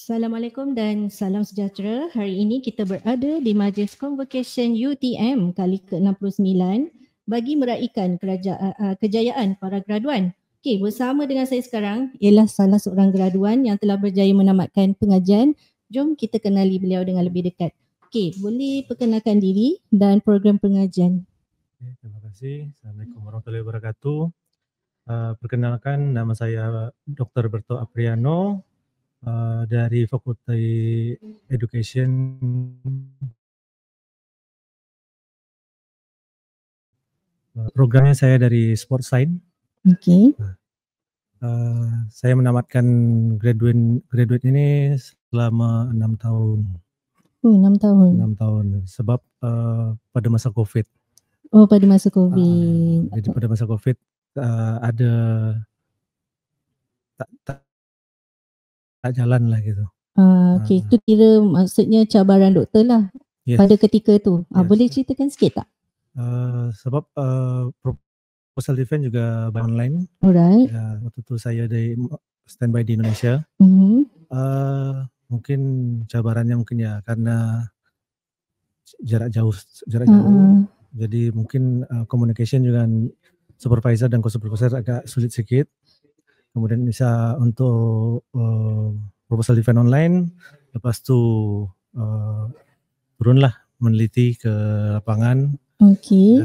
Assalamualaikum dan salam sejahtera. Hari ini kita berada di Majlis Convocation UTM kali ke-69 bagi meraihkan kejayaan para graduan. Okey, bersama dengan saya sekarang ialah salah seorang graduan yang telah berjaya menamatkan pengajian. Jom kita kenali beliau dengan lebih dekat. Okey, boleh perkenalkan diri dan program pengajian. Terima kasih. Assalamualaikum warahmatullahi wabarakatuh. Perkenalkan, nama saya Dr. Berto Apriano dari Fakulti Education. Programnya saya dari Sport Science. Okey. Saya menamatkan graduate ini selama 6 tahun. 6 tahun. 6 tahun sebab pada masa COVID. Oh, pada masa COVID. Jadi pada masa COVID ada tak jalan lah gitu. Okey, itu kira maksudnya cabaran doktor lah. Yes. Pada ketika tu. Yes. Boleh ceritakan sikit tak? Sebab proposal defense juga by online. Alright. Waktu tu saya standby di Indonesia. Mungkin cabarannya mungkin ya karena jarak jauh. Jadi mungkin communication juga supervisor dan co-supervisor agak sulit sedikit. Kemudian bisa untuk proposal defense online, lepas tu turunlah meneliti ke lapangan. Okey.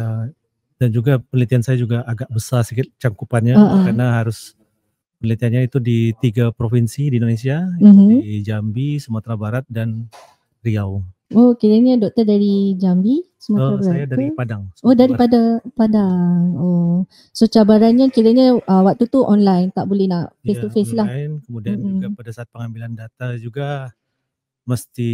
Dan juga penelitian saya juga agak besar sedikit cangkupannya karena harus penelitiannya itu di 3 provinsi di Indonesia, di Jambi, Sumatera Barat dan Riau. Oh, kiranya doktor dari Jambi, Sumatera Barat. Saya dari Padang. Oh, daripada Padang. Oh. So cabarannya kiranya waktu tu online, tak boleh nak face to face lah. Kemudian juga pada saat pengambilan data juga mesti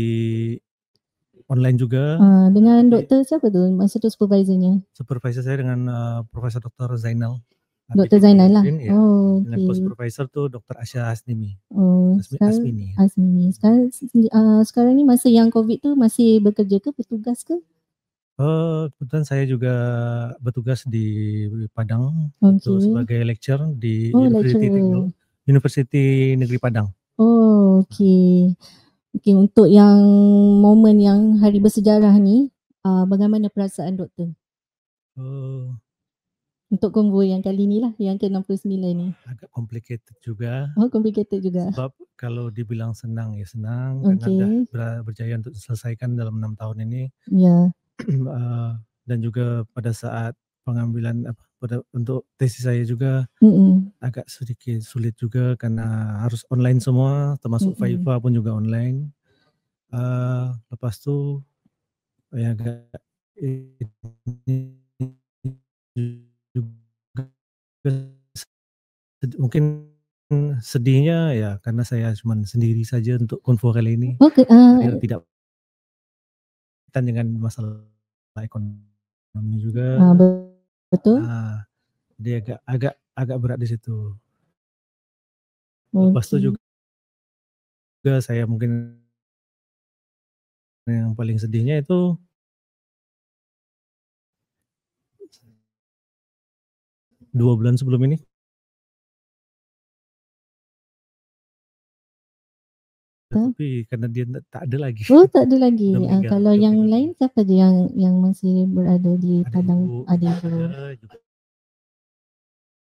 online juga. Dengan doktor siapa tu? Masa tu supervisornya? Supervisor saya dengan Profesor Dr. Zainal. Dr. Zainal lah. Ya. Oh, dengan co-supervisor tu Dr. Asya Hasnimi. Oh, Asmini. Asmini. Sekarang ni masa yang COVID tu masih bekerja ke, bertugas ke? Kebetulan saya juga bertugas di Padang Okey. sebagai lecturer di lecturer. Universiti Negeri Padang. Oh, okey. Okey, untuk yang momen yang hari bersejarah ni, bagaimana perasaan doktor? Untuk konvoi yang kali ni lah, yang ke-69 ni. Agak complicated juga. Oh, complicated juga. Sebab kalau dibilang senang ya senang Okey. karena dah berjaya untuk diselesaikan dalam 6 tahun ini. Ya. Dan juga pada saat pengambilan untuk tesis saya juga agak sedikit sulit juga karena harus online semua, termasuk Viva pun juga online. Lepas tu ya agak mungkin sedihnya ya karena saya cuma sendiri saja untuk konvo kali ini. Tidak dengan masalah ekonomi juga. Betul. Dia agak berat di situ. Lepas tu juga saya mungkin yang paling sedihnya itu dua bulan sebelum ini. Tapi karena dia tak ada lagi. Oh, tak ada lagi. Kalau yang lain siapa dia yang masih berada di Padang? Ada ibu.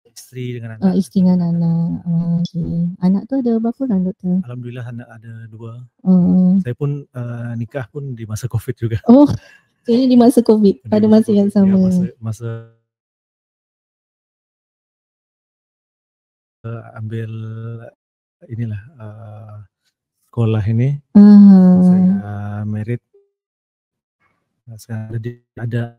Isteri dengan anak. Isteri dengan anak. Okay. Anak tu ada berapa orang doktor? Alhamdulillah anak ada 2. Saya pun nikah pun di masa COVID juga. Oh, jadi di masa COVID, pada masa yang sama. Ya, masa ambil inilah sekolah ini. Saya merit. Sekarang ada.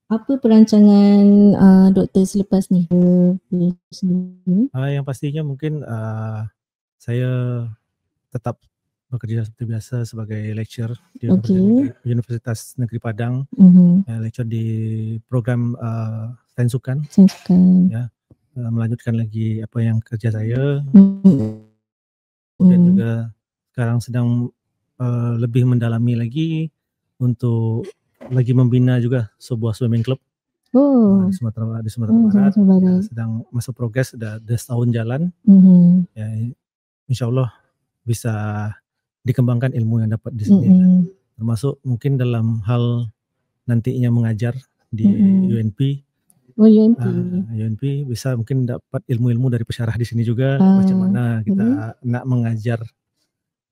Apa perancangan doktor selepas ni? Yang pastinya mungkin saya tetap bekerja seperti biasa sebagai lecturer di Universitas Negeri Padang. Lecturer di program Sainsukan. Ya, melanjutkan lagi apa yang kerja saya. Dan juga sekarang sedang lebih mendalami lagi untuk lagi membina juga sebuah swimming club. Oh. Di Sumatera Barat. Barat. Sedang masuk progres, sudah setahun jalan. Ya, insya Allah bisa dikembangkan ilmu yang dapat di sini. Termasuk mungkin dalam hal nantinya mengajar di UNP. UNP bisa mungkin dapat ilmu-ilmu dari pesyarah di sini juga, macam mana kita nak mengajar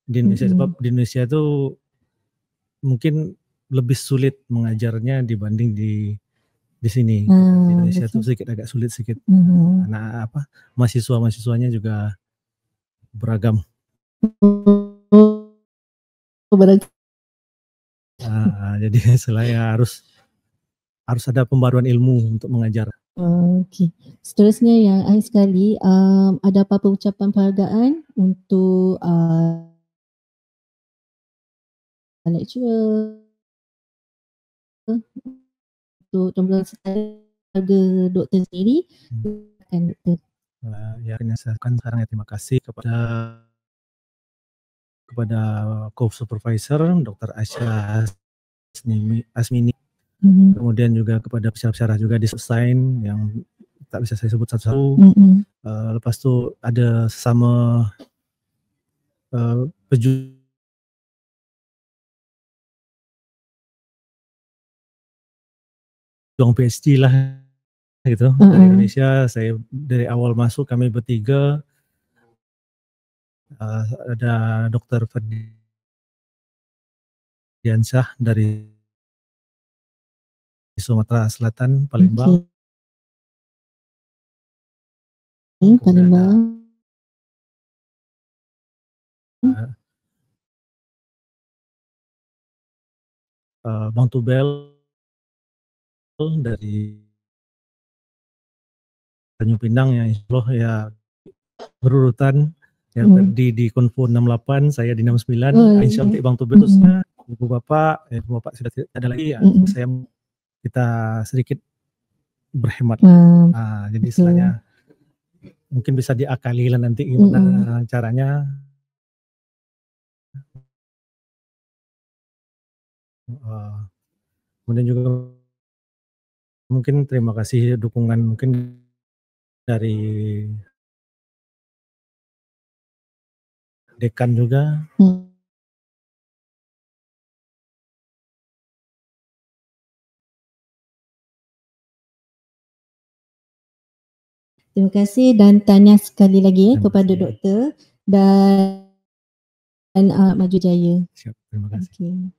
di Indonesia. Sebab di Indonesia itu mungkin lebih sulit mengajarnya dibanding di sini. Di Indonesia itu agak sulit sedikit. Karena mahasiswanya juga beragam. Jadi selain harus ada pembaruan ilmu untuk mengajar. Okey. Seterusnya yang akhir sekali, ada apa-apa ucapan penghargaan untuk lecturer, untuk Tuan keluarga doktor sendiri. Doktor. Ya, saya akan sekarang terima kasih kepada co-supervisor Dr. Aisyah Asmini, kemudian juga kepada pesyarah juga di Subsign yang tak bisa saya sebut satu-satu. Lepas itu ada sesama pejuang PhD lah gitu dari Indonesia. Saya dari awal masuk kami bertiga, ada Dr. Ferdiansyah dari Sumatera Selatan, Palembang. Palembang. Bang Tubel dari Tanjung Pinang, yang insya Allah ya berurutan. Ya, di Konfo 68, saya di 69. Insya Allah Bang Tubel terusnya, Ibu Bapak sudah tidak ada lagi ya. Kita sedikit berhemat. Jadi istilahnya mungkin bisa diakali lah nanti gimana caranya. Kemudian juga mungkin terima kasih dukungan mungkin dari dekan juga. Terima kasih dan tanya sekali lagi kepada doktor dan maju jaya. Siap, terima kasih.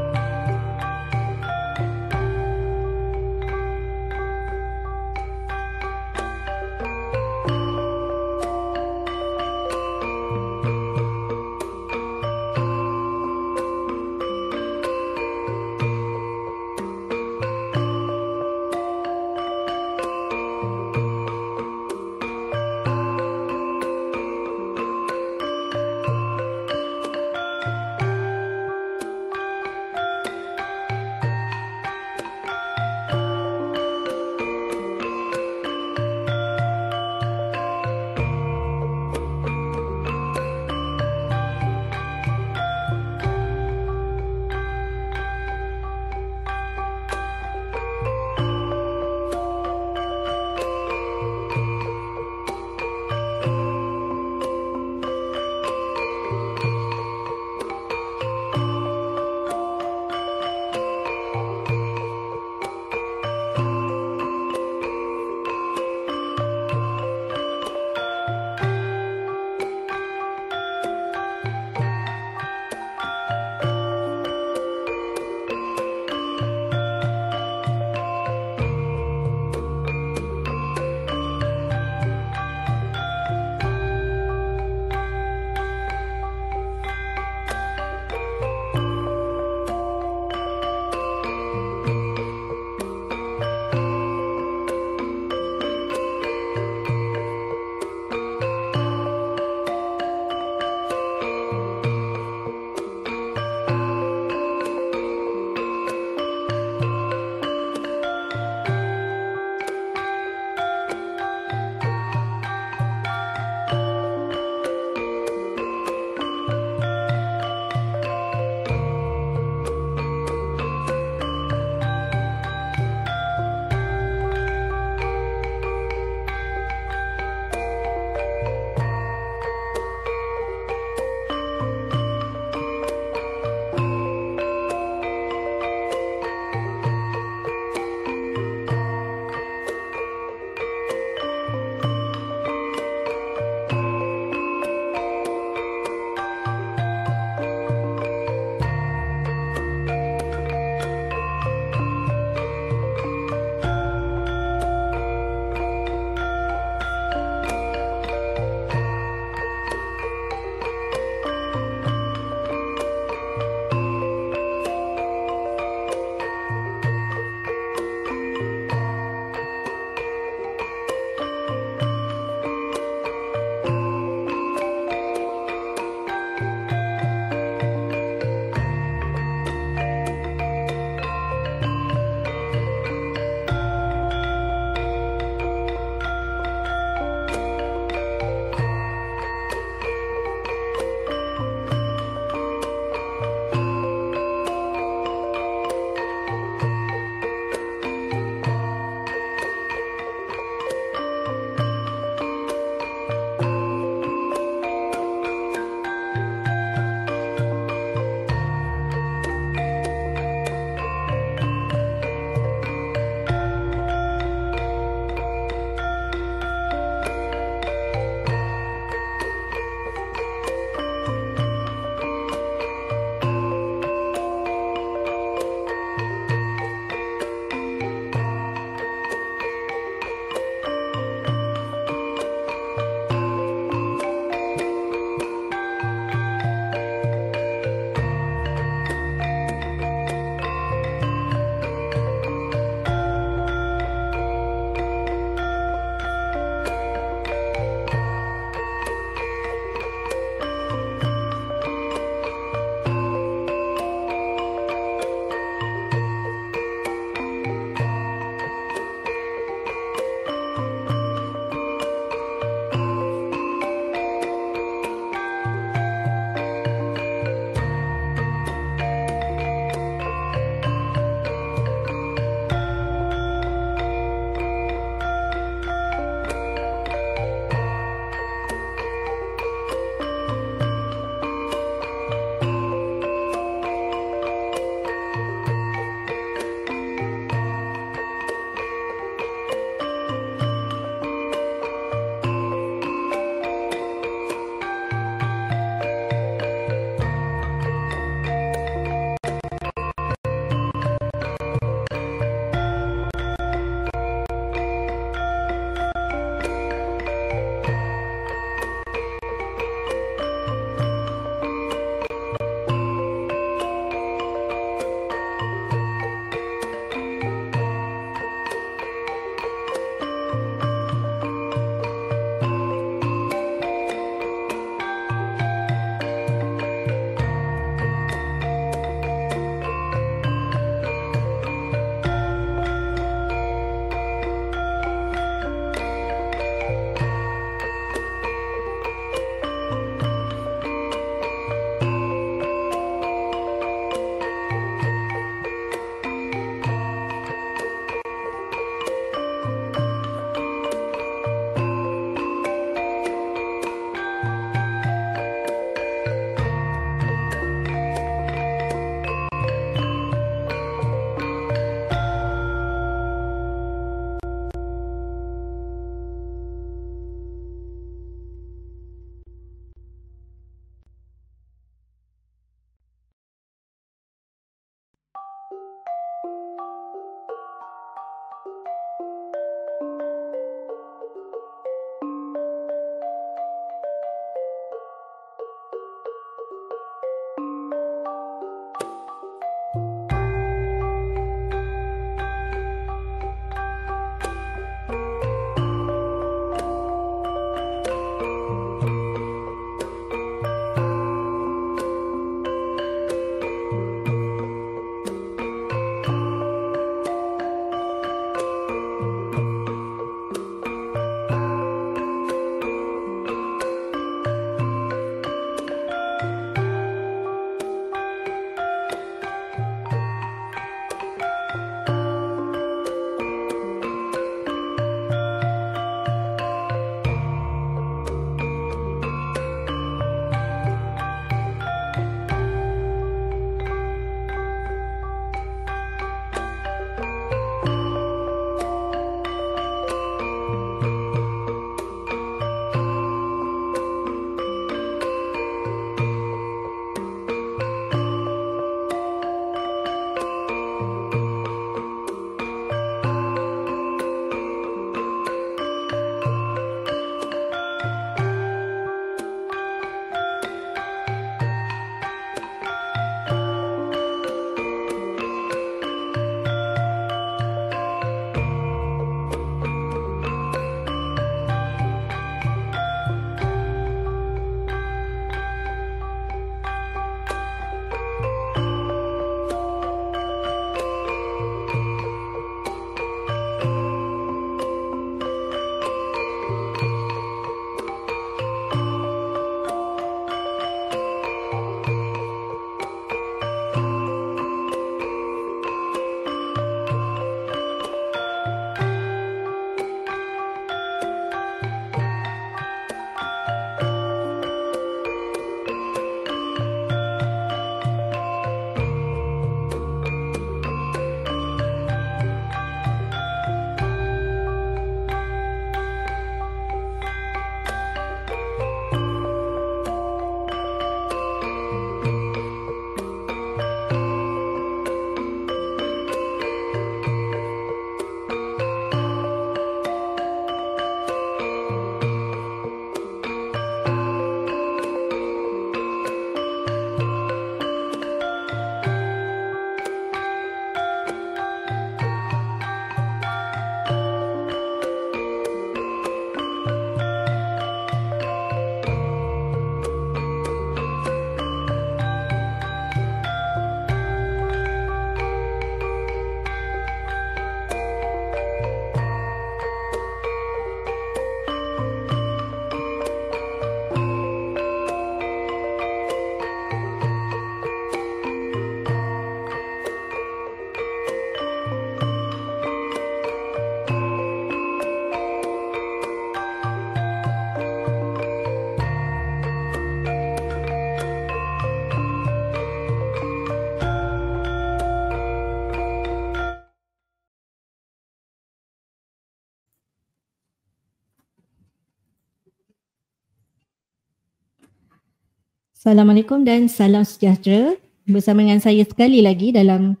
Assalamualaikum dan salam sejahtera. Bersama dengan saya sekali lagi dalam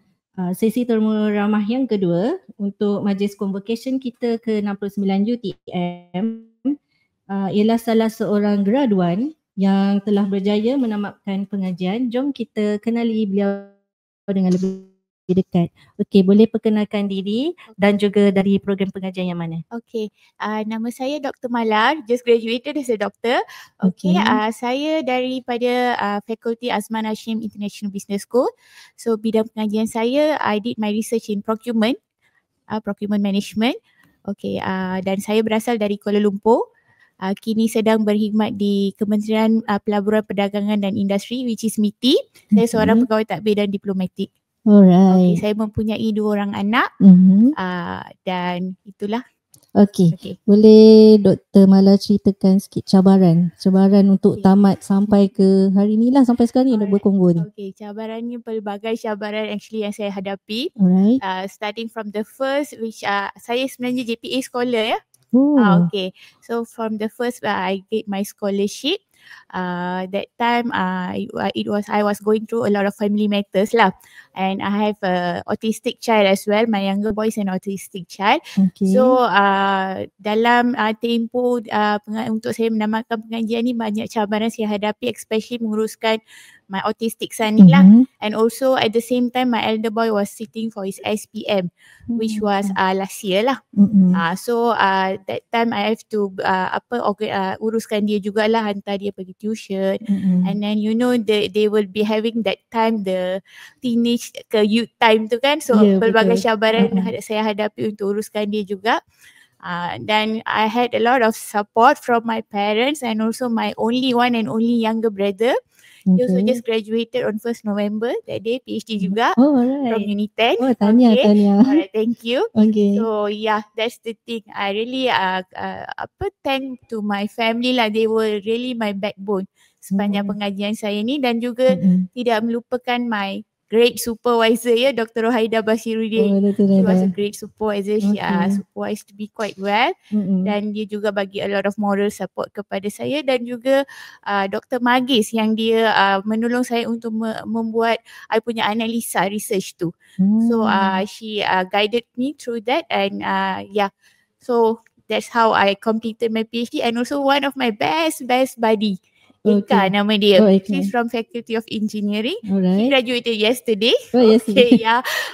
sesi temu ramah yang kedua untuk majlis convocation kita ke-69 UTM ialah salah seorang graduan yang telah berjaya menamatkan pengajian. Jom kita kenali beliau dengan lebih dekat. Okey, boleh perkenalkan diri dan juga dari program pengajian yang mana? Okey, nama saya Dr. Mala, just graduated as a doctor. Okey, saya daripada Fakulti Azman Hashim International Business School. So bidang pengajian saya, I did my research in procurement, procurement management. Okey, dan saya berasal dari Kuala Lumpur. Kini sedang berkhidmat di Kementerian Pelaburan Perdagangan dan Industri, which is MITI. Saya seorang pegawai tadbir dan diplomatik. Alright. Okay, saya mempunyai 2 orang anak dan itulah. Okey. Boleh Dr. Mala ceritakan sikit cabaran untuk tamat sampai ke hari ni lah, sampai sekarang ni dah berkonvo ni. Okey, cabarannya pelbagai cabaran actually yang saya hadapi. Alright. Starting from the first which saya sebenarnya JPA scholar ya. Okay, so from the first I get my scholarship. That time I was going through a lot of family matters lah, and I have a autistic child as well. My younger boy is an autistic child. Okay. So dalam tempoh untuk saya menamatkan pengajian ni, banyak cabaran saya hadapi, especially menguruskan my autistic son ni lah. And also at the same time my elder boy was sitting for his SPM, which was last year lah. So that time I have to uruskan dia jugalah, hantar dia pergi tuition. And then you know they will be having that time, the teenage ke youth time tu kan. So pelbagai cabaran saya hadapi untuk uruskan dia juga. Then I had a lot of support from my parents and also my only one and only younger brother. He also just graduated on 1st November that day, PhD juga from Uniten. Tahniah. Alright, thank you. Okay. So yeah, that's the thing. I really thank to my family lah. They were really my backbone sepanjang pengajian saya ni, dan juga tidak melupakan my great supervisor ya, Dr. Rohaida Basiruddin. She was a great supervisor. She supervised me quite well. Dan dia juga bagi a lot of moral support kepada saya, dan juga Dr. Magis yang dia menolong saya untuk membuat I punya analisa research tu. So she guided me through that, and so that's how I completed my PhD. And also one of my best buddy, Ika nama dia. She's from Faculty of Engineering. She graduated yesterday. Yesterday.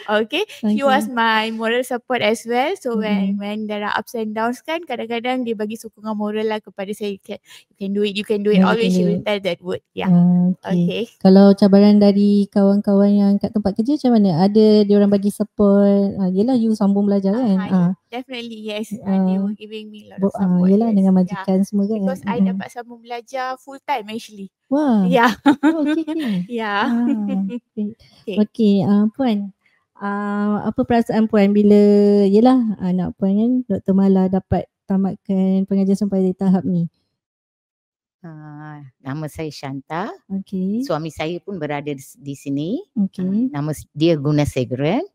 Okay. She was my moral support as well. So when there are ups and downs kan, kadang-kadang dia bagi sokongan moral lah kepada saya. You can do it. Always she will tell that word. Okay. Kalau cabaran dari kawan-kawan yang kat tempat kerja macam mana? Ada diorang bagi support? Yelah, you sambung belajar kan? Definitely yes. They were giving me a lot of support. Yelah, dengan majikan semua kan. Because I dapat sambung belajar full time actually. Wah. Yeah. Okay. Yeah. Okay, Puan. Apa perasaan Puan bila anak Puan kan, Dr. Mala dapat tamatkan pengajian sampai di tahap ni? Nama saya Shanta. Okay. Suami saya pun berada di sini. Okay. Nama dia Gunasegaran.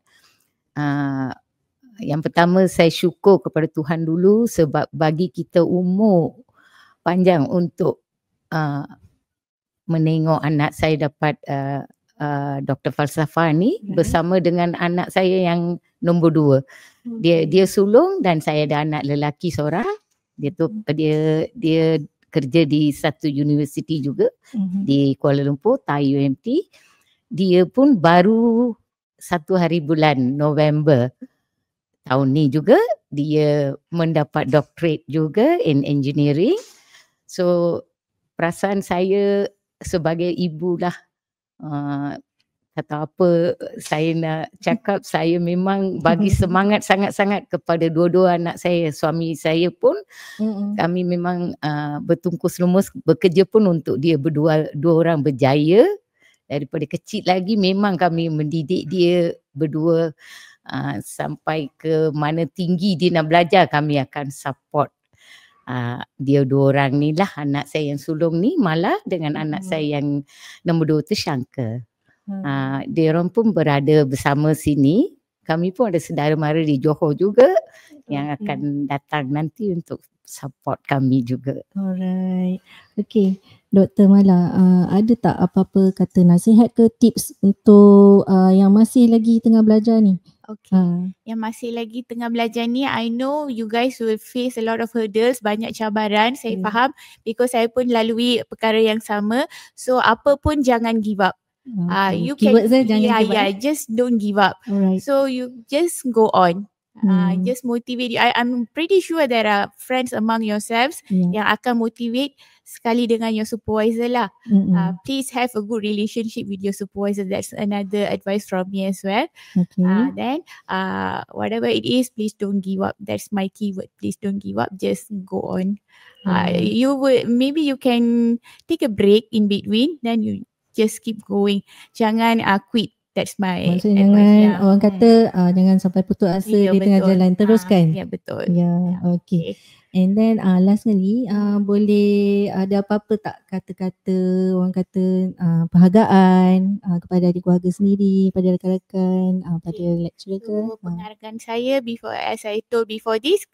Yang pertama saya syukur kepada Tuhan dulu sebab bagi kita umur panjang untuk menengok anak saya dapat Dr. Falsafah ni bersama dengan anak saya yang nombor 2. Dia sulung dan saya ada anak lelaki seorang. Dia kerja di satu universiti juga di Kuala Lumpur, Thai UMT. Dia pun baru 1 hari bulan November tahun ni juga dia mendapat doctorate juga in engineering. So perasaan saya sebagai ibu lah, kata apa saya nak cakap, saya memang bagi semangat sangat-sangat kepada dua-dua anak saya. Suami saya pun kami memang bertungkus lumus bekerja pun untuk dia dua orang berjaya. Daripada kecil lagi memang kami mendidik dia berdua sampai ke mana tinggi dia nak belajar, kami akan support dia 2 orang ni lah. Anak saya yang sulung ni Mala dengan anak saya yang nombor 2 tu Syangka. Dia orang pun berada bersama sini. Kami pun ada saudara mara di Johor juga yang akan datang nanti untuk support kami juga. Alright. Okay, Dr. Mala, ada tak apa-apa kata nasihat ke tips untuk yang masih lagi tengah belajar ni? Okay. Yang masih lagi tengah belajar ni, I know you guys will face a lot of hurdles, banyak cabaran, saya faham, because saya pun lalui perkara yang sama. So apa pun jangan give up. You Keywords can, jangan give up. just don't give up. Alright. So you just go on. Just motivate you. I'm pretty sure there are friends among yourselves yang akan motivate sekali dengan your supervisor lah. Please have a good relationship with your supervisor. That's another advice from me as well. Then whatever it is, please don't give up. That's my keyword. Please don't give up. Just go on. Maybe you can take a break in between. Then you just keep going. Jangan quit. That's my maksudnya jangan orang kata jangan sampai putus asa di tengah jalan, teruskan. Ya, betul. Ya, okay. And then last sekali boleh ada apa-apa tak kata-kata orang kata penghargaan kepada adik keluarga sendiri, pada rakan-rakan, pada lecturer ke? Penghargaan saya as I told before this,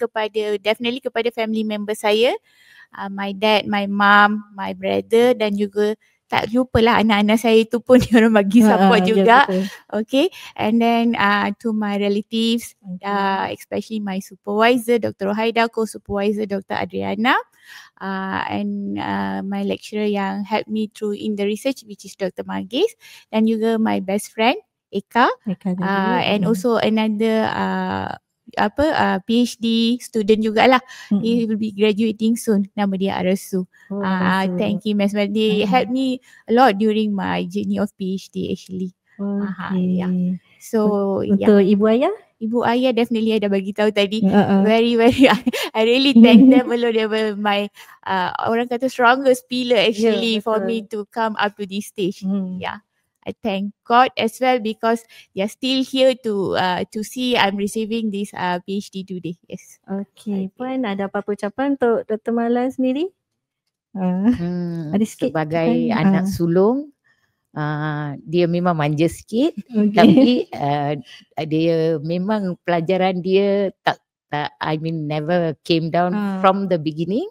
definitely kepada family member saya, my dad, my mom, my brother, dan juga tak lupalah anak-anak saya itu pun diorang bagi support juga. Okay. And then to my relatives, especially my supervisor, Dr. Rohaida, co-supervisor Dr. Adriana, and my lecturer yang help me through in the research, which is Dr. Magis, dan juga my best friend, Eka, and also another PhD student jugalah. He will be graduating soon. Nama dia Arasu. Thank you as well. They helped me a lot during my journey of PhD actually. So untuk ibu ayah? Ibu ayah definitely ada bagi tahu tadi. Very I really thank them a lot. They were my orang kata strongest pillar actually for me to come up to this stage. I thank God as well because they are still here to see I'm receiving this PhD today. Yes. Okay. Puan ada apa-apa ucapan untuk Dr. Mala sendiri? Ada sikit. Sebagai anak sulung, dia memang manja sikit, tapi dia memang pelajaran dia tak never came down from the beginning.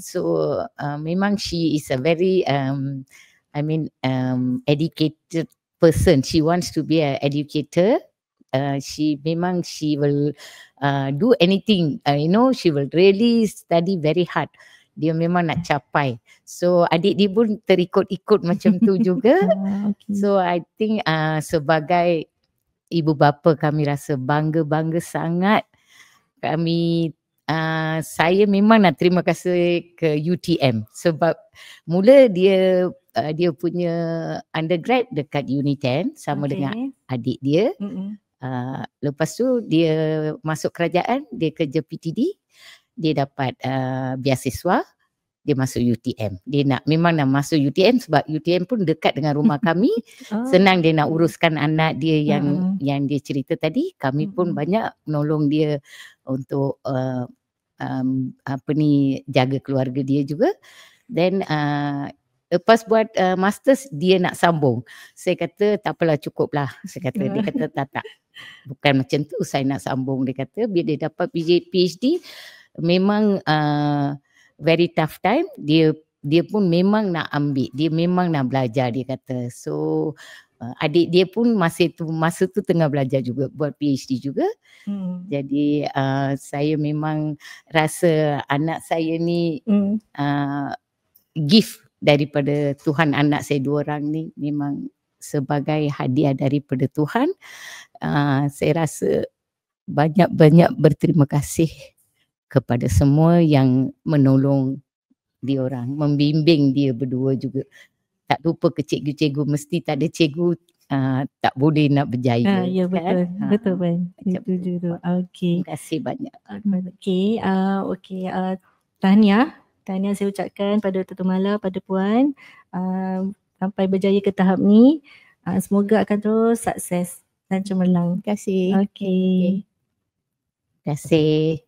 So memang she is a very educated person. She wants to be an educator. She will do anything. She will really study very hard. Dia memang nak capai. So adik dia pun terikut-ikut macam tu juga. So I think sebagai ibu bapa kami rasa bangga sangat. Saya memang nak terima kasih ke UTM sebab mula dia punya undergrad dekat Uni10 sama dengan adik dia. Lepas tu dia masuk kerajaan, dia kerja PTD, dia dapat beasiswa, dia masuk UTM. Dia memang nak masuk UTM sebab UTM pun dekat dengan rumah kami. Senang dia nak uruskan anak dia yang dia cerita tadi. Kami pun banyak menolong dia untuk jaga keluarga dia juga. Then lepas buat masters dia nak sambung. Saya kata tak apalah, cukup lah. Dia kata tak. Bukan macam tu, saya nak sambung. Dia kata bila dia dapat PhD memang very tough time. Dia pun memang nak ambil. Dia memang nak belajar, dia kata. So adik dia pun masa tu tengah belajar juga, buat PhD juga. Jadi saya memang rasa anak saya ni gift daripada Tuhan. Anak saya 2 orang ni memang sebagai hadiah daripada Tuhan. Saya rasa banyak-banyak berterima kasih kepada semua yang menolong dia orang, membimbing dia berdua juga. Tak lupa ke cikgu-cikgu, mesti tak ada cikgu tak boleh nak berjaya. Ya, betul. Kan? Betul kan. Setuju tu. Okey. Terima kasih banyak. Okey. Tahniah saya ucapkan pada Dr. Mala, pada Puan sampai berjaya ke tahap ni. Semoga akan terus sukses dan cemerlang. Terima kasih. Okey. Terima kasih.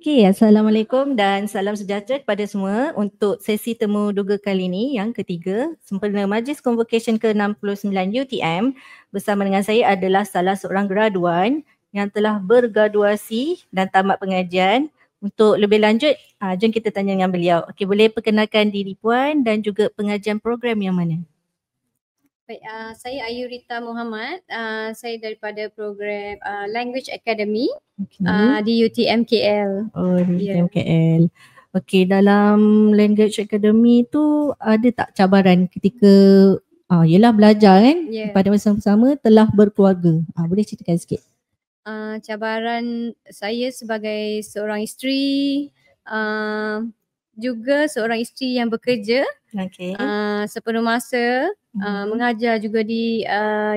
Okay, Assalamualaikum dan salam sejahtera kepada semua untuk sesi temu duga kali ini yang ketiga sempena Majlis Convocation ke-69 UTM. Bersama dengan saya adalah salah seorang graduan yang telah bergraduasi dan tamat pengajian. Untuk lebih lanjut, jom kita tanya dengan beliau. Okey, boleh perkenalkan diri puan dan juga pengajian program yang mana? Baik, saya Ayu Rita Muhammad. Saya daripada program Language Academy di UTM KL. Oh, di UTM KL. Okey, dalam Language Academy tu ada tak cabaran ketika yelah belajar kan? Pada masa sama telah berkeluarga. Boleh ceritakan sikit? Cabaran saya sebagai seorang isteri, juga seorang isteri yang bekerja sepenuh masa, mengajar juga di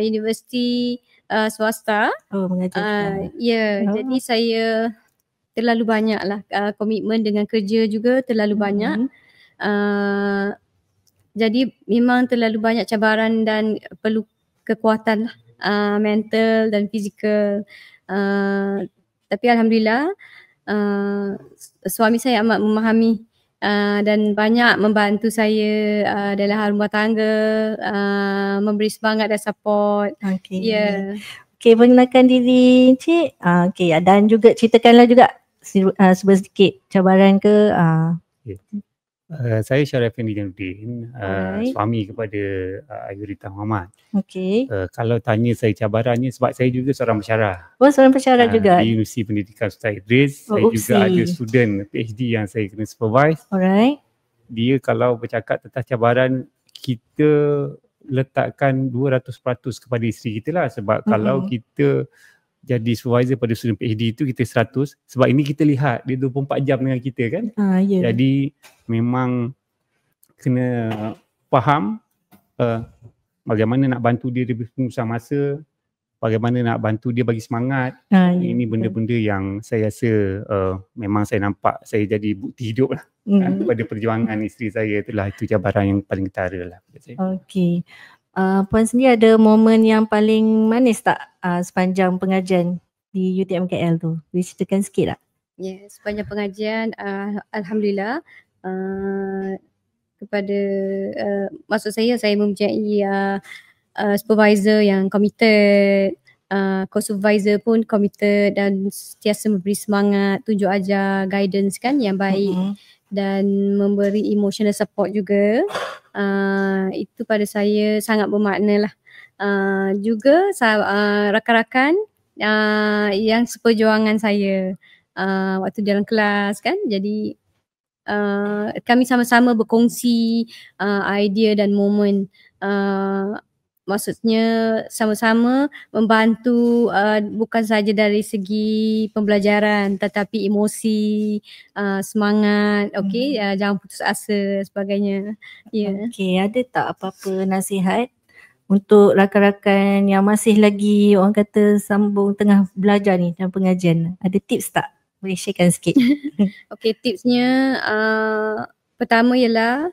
universiti swasta. Oh, mengajar. Jadi saya terlalu banyaklah komitmen dengan kerja juga terlalu banyak. Jadi memang terlalu banyak cabaran dan perlu kekuatan mental dan fizikal. Tapi alhamdulillah suami saya amat memahami dan banyak membantu saya dalam hal rumah tangga, memberi semangat dan support. Okey, perkenalkan diri Cik. Okey, dan juga ceritakanlah juga sedikit cabaran ke. Saya Syarif Effendi Jainuddin, suami kepada Ayu Rita Muhammad. Okey. Kalau tanya saya cabarannya sebab saya juga seorang pensyarah. Oh, seorang pensyarah juga. Di Universiti Pendidikan Sultan Idris. Saya juga ada student PhD yang saya kena supervise. Alright. Dia kalau bercakap tentang cabaran, kita letakkan 200% kepada isteri kita lah. Sebab kalau kita jadi supervisor pada student PhD itu kita 100, sebab ini kita lihat dia 24 jam dengan kita kan. Jadi memang kena faham bagaimana nak bantu dia di pengurusan masa, bagaimana nak bantu dia bagi semangat. Ini benda-benda yang saya rasa memang saya nampak saya jadi bukti hidup lah pada perjuangan isteri saya. Itulah itu cabaran yang paling ketara lah. Okey. Puan sendiri ada momen yang paling manis tak sepanjang pengajian di UTM KL tu? Boleh ceritakan sikit tak? Ya, sepanjang pengajian alhamdulillah kepada maksud saya mempunyai supervisor yang committed, co-supervisor pun committed dan sentiasa memberi semangat, tunjuk ajar guidance kan yang baik dan memberi emotional support juga. Itu pada saya sangat bermakna lah. Juga rakan-rakan yang seperjuangan saya waktu dalam kelas kan. Jadi kami sama-sama berkongsi idea dan momen. Maksudnya sama-sama membantu bukan saja dari segi pembelajaran tetapi emosi, semangat, jangan putus asa sebagainya. Okey, ada tak apa-apa nasihat untuk rakan-rakan yang masih lagi orang kata sambung tengah belajar ni dalam pengajian? Ada tips tak? Boleh sharekan sikit? Okey, tipsnya pertama ialah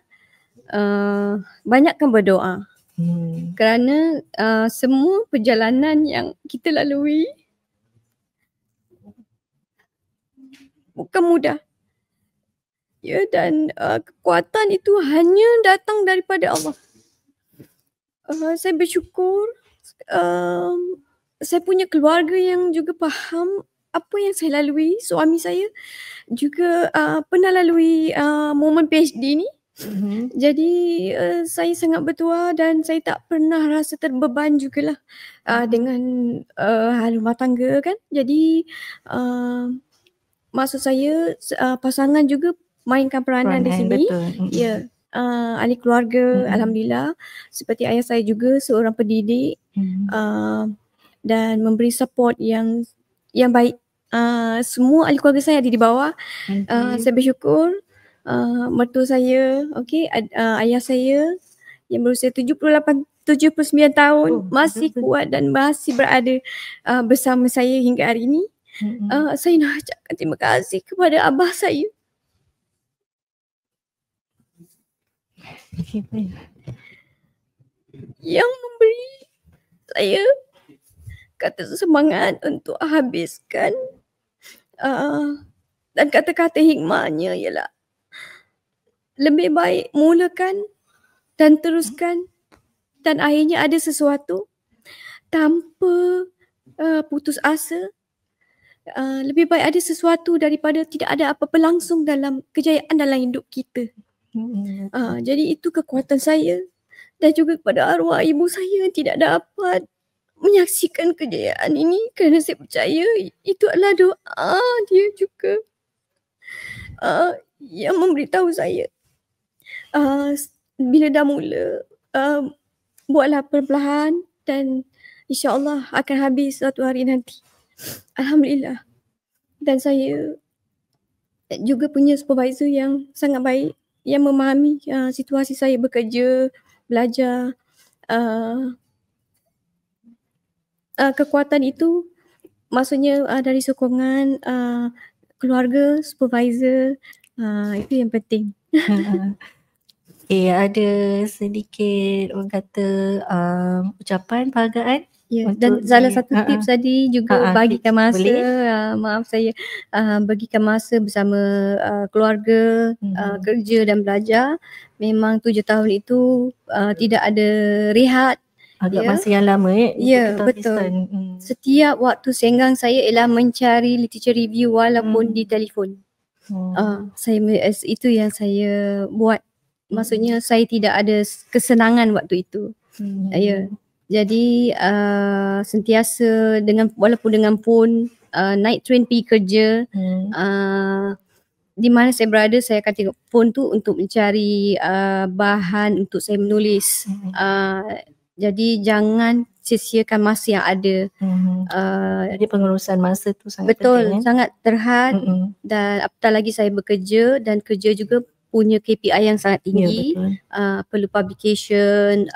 banyakkan berdoa. Kerana semua perjalanan yang kita lalui bukan mudah. Ya, dan kekuatan itu hanya datang daripada Allah. Saya bersyukur saya punya keluarga yang juga faham apa yang saya lalui. Suami saya juga pernah lalui momen PhD ni. Jadi saya sangat bertuah dan saya tak pernah rasa terbeban jugalah dengan hal rumah tangga kan. Jadi maksud saya pasangan juga mainkan peranan di sini. Ya, ahli keluarga alhamdulillah. Seperti ayah saya juga seorang pendidik dan memberi support yang baik. Semua ahli keluarga saya ada di bawah. Saya bersyukur. Mertua saya, ayah saya yang berusia 79 tahun masih kuat dan masih berada bersama saya hingga hari ini. Saya nak ucapkan terima kasih kepada abah saya. Yang memberi saya kata semangat untuk habiskan Dan kata-kata hikmahnya ialah lebih baik mulakan dan teruskan dan akhirnya ada sesuatu tanpa putus asa. Lebih baik ada sesuatu daripada tidak ada apa-apa langsung dalam kejayaan dalam hidup kita. Jadi itu kekuatan saya dan juga kepada arwah ibu saya yang tidak dapat menyaksikan kejayaan ini kerana saya percaya itu adalah doa dia juga yang memberitahu saya bila dah mula buatlah perlahan dan insya-Allah akan habis suatu hari nanti. Alhamdulillah. Dan saya juga punya supervisor yang sangat baik yang memahami situasi saya bekerja, belajar. Kekuatan itu maksudnya dari sokongan keluarga, supervisor, itu yang penting. Ada sedikit orang kata ucapan penghargaan. Ya, dan salah satu tips tadi juga bagikan masa, maaf saya bagikan masa bersama keluarga, kerja dan belajar. Memang 7 tahun itu tidak ada rehat. Agak masa yang lama ya, betul. Setiap waktu senggang saya ialah mencari literature review walaupun di telefon. Itu yang saya buat. Maksudnya saya tidak ada kesenangan waktu itu. Ya. Jadi sentiasa walaupun dengan phone, naik train pergi kerja, di mana saya berada saya akan tengok phone tu untuk mencari bahan untuk saya menulis. Jadi jangan sia-siakan masa yang ada. Jadi pengurusan masa tu sangat penting. Sangat terhad dan apatah lagi saya bekerja dan kerja juga punya KPI yang sangat tinggi. Perlu publication,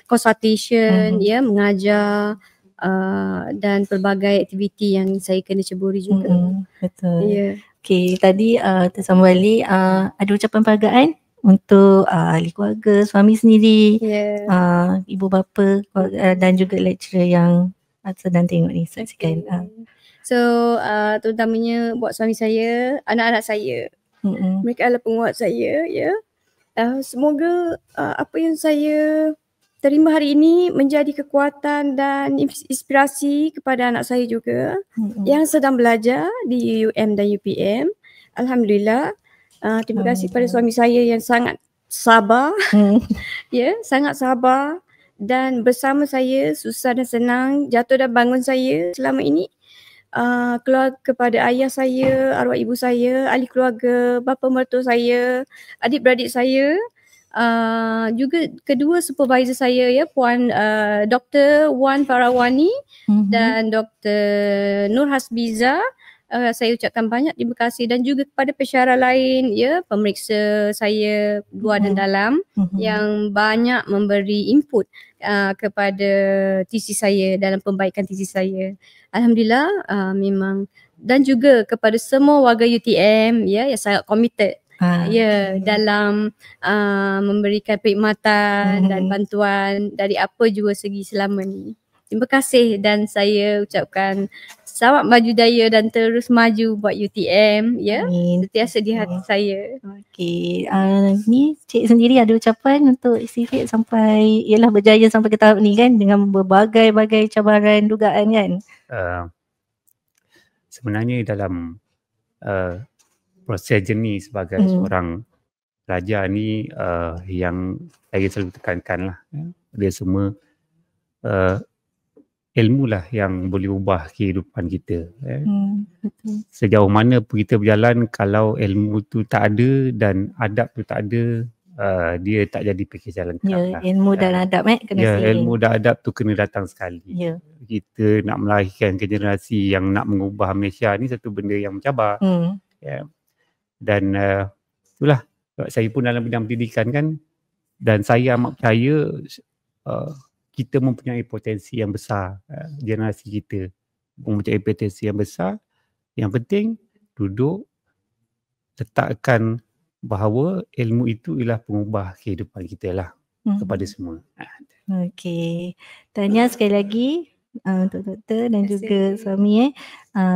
consultation, mengajar dan pelbagai aktiviti yang saya kena ceburi juga. Betul. Okay, tadi tersambung balik ada ucapan penghargaan untuk ahli keluarga, suami sendiri, ibu bapa dan juga lecturer yang sedang tengok ni, saksikan. So terutamanya buat suami saya, anak-anak saya. Mereka adalah penguat saya, ya. Semoga apa yang saya terima hari ini menjadi kekuatan dan inspirasi kepada anak saya juga yang sedang belajar di UM dan UPM. Alhamdulillah. Terima kasih kepada suami saya yang sangat sabar. Sangat sabar dan bersama saya susah dan senang, jatuh dan bangun saya selama ini. Keluar kepada ayah saya, arwah ibu saya, ahli keluarga, bapa mertua saya, adik-beradik saya, juga kedua supervisor saya, Puan Dr. Wan Farawani dan Dr. Nur Hasbiza. Saya ucapkan banyak terima kasih dan juga kepada pensyarah lain, pemeriksa saya luar dan dalam yang banyak memberi input kepada tesis saya dalam pembaikan tesis saya. Alhamdulillah, memang dan juga kepada semua warga UTM yang sangat committed dalam memberikan perkhidmatan dan bantuan dari apa jua segi selama ni. Terima kasih dan saya ucapkan selamat maju daya dan terus maju buat UTM, sentiasa di hati saya. Okey, ni Cik sendiri ada ucapan untuk Sifik sampai ialah berjaya sampai ke tahap ni kan, dengan berbagai-bagai cabaran dugaan kan? Sebenarnya dalam proses journey sebagai seorang pelajar ni yang saya selalu tekankan lah, dia semua ilmu lah yang boleh ubah kehidupan kita. Sejauh mana pun kita berjalan, kalau ilmu tu tak ada dan adab tu tak ada, dia tak jadi pekerjaan lengkap lah. Ilmu dan adab kena seiring. Ilmu dan adab tu kena datang sekali. Kita nak melahirkan generasi yang nak mengubah Malaysia ni satu benda yang mencabar. Dan itulah saya pun dalam bidang pendidikan kan, dan saya amat percaya kita mempunyai potensi yang besar, generasi kita mempunyai potensi yang besar. Yang penting duduk letakkan bahawa ilmu itu ialah pengubah kehidupan kita lah kepada semua. Okey, tahniah sekali lagi untuk doktor dan juga suami.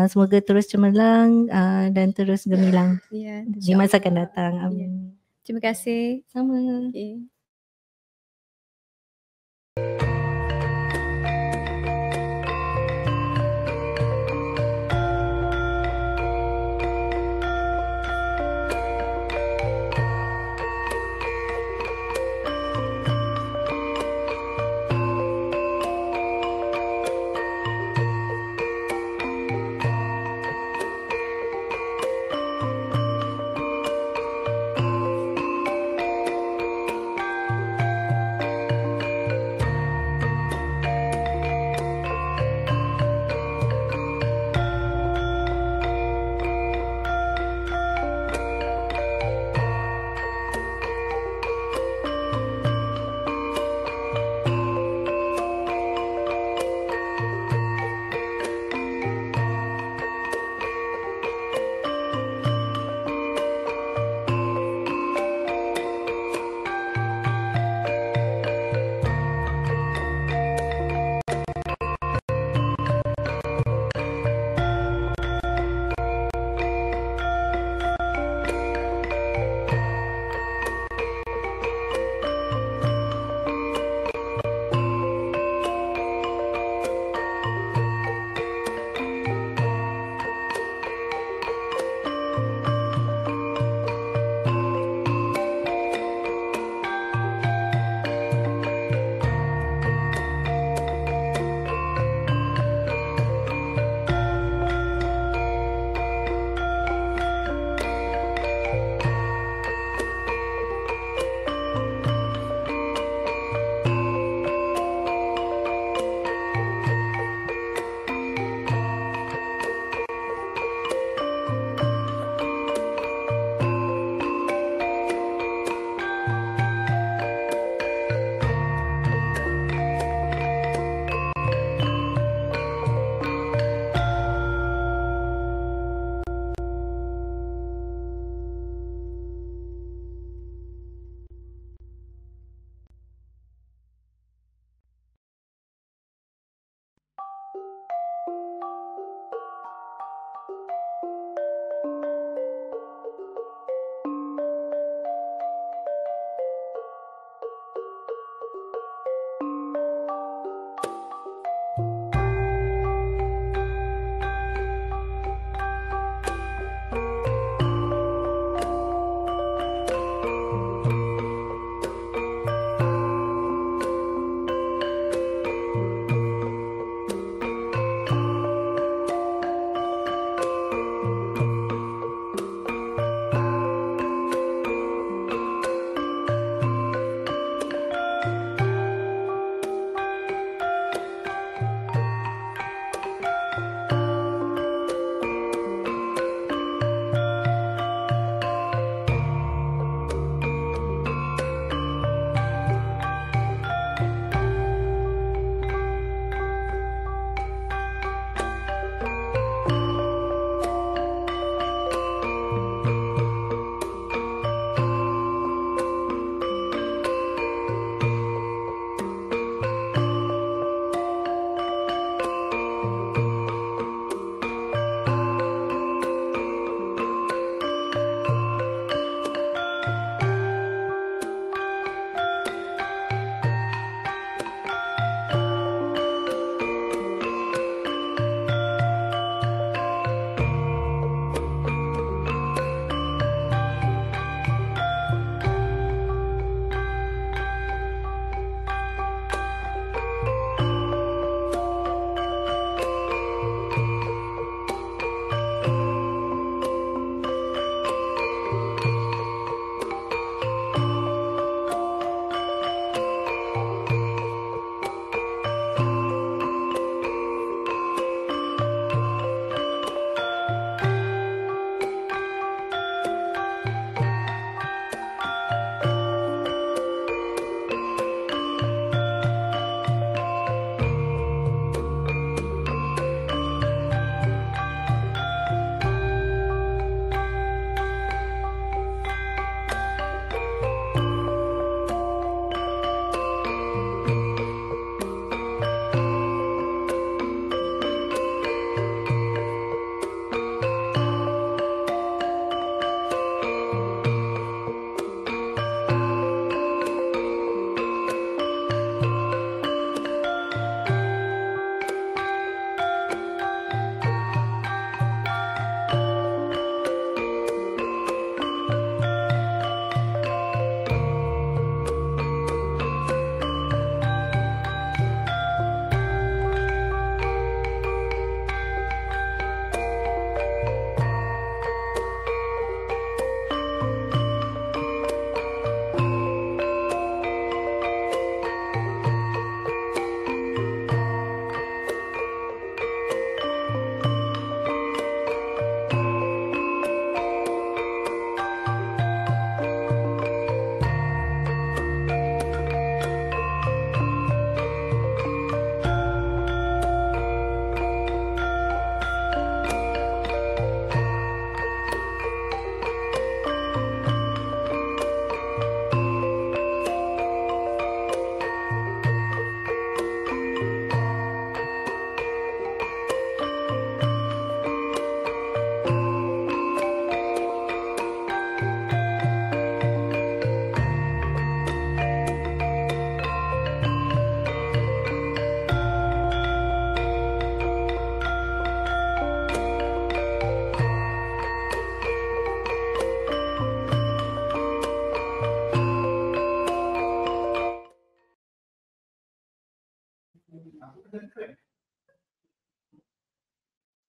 Semoga terus cemerlang dan terus gemilang di masa akan datang. Amin. Terima kasih. Sama. Okay.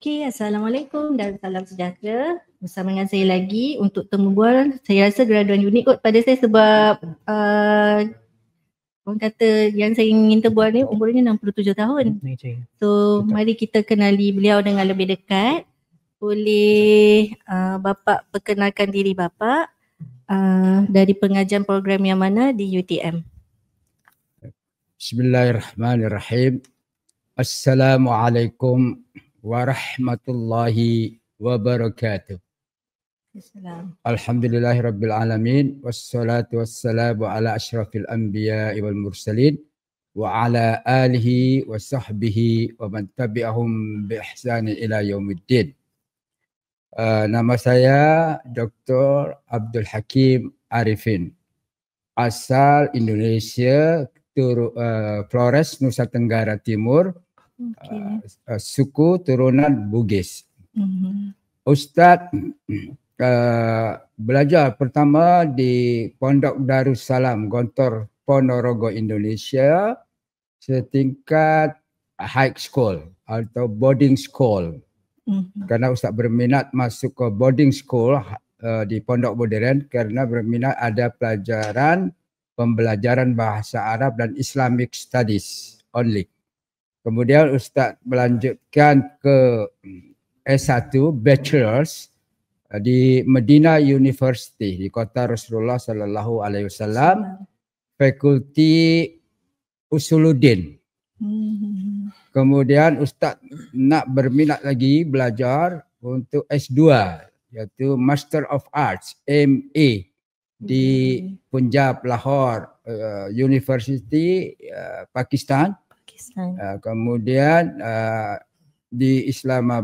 Okay, Assalamualaikum dan salam sejahtera. Bersama dengan saya lagi untuk temu bual. Saya rasa graduan unik kot pada saya sebab orang kata yang saya ingin terbual ni umurnya 67 tahun. So mari kita kenali beliau dengan lebih dekat. Boleh Bapak perkenalkan diri Bapak dari pengajian program yang mana di UTM? Bismillahirrahmanirrahim. Assalamualaikum warahmatullahi wabarakatuh. Alhamdulillahirabbil alamin wassalatu wassalamu ala asyrafil anbiya'i wal mursalin wa ala alihi wa sahbihi wa man tabi'ahum bi ihsani ila yaumiddin. Nama saya Dr. Abdul Hakim Arifin. Asal Indonesia, Flores, Nusa Tenggara Timur. Suku turunan Bugis. Ustaz belajar pertama di Pondok Darussalam, Gontor, Ponorogo, Indonesia, setingkat high school atau boarding school. Karena Ustaz berminat masuk ke boarding school di Pondok Modern karena berminat ada pembelajaran bahasa Arab dan Islamic Studies only. Kemudian Ustaz melanjutkan ke S1 Bachelor's di Medina University di kota Rasulullah Sallallahu Alaihi Wasallam, Fakulti Usuluddin. Kemudian Ustaz nak berminat lagi belajar untuk S2 iaitu Master of Arts MA di Punjab Lahore University Pakistan. Kemudian di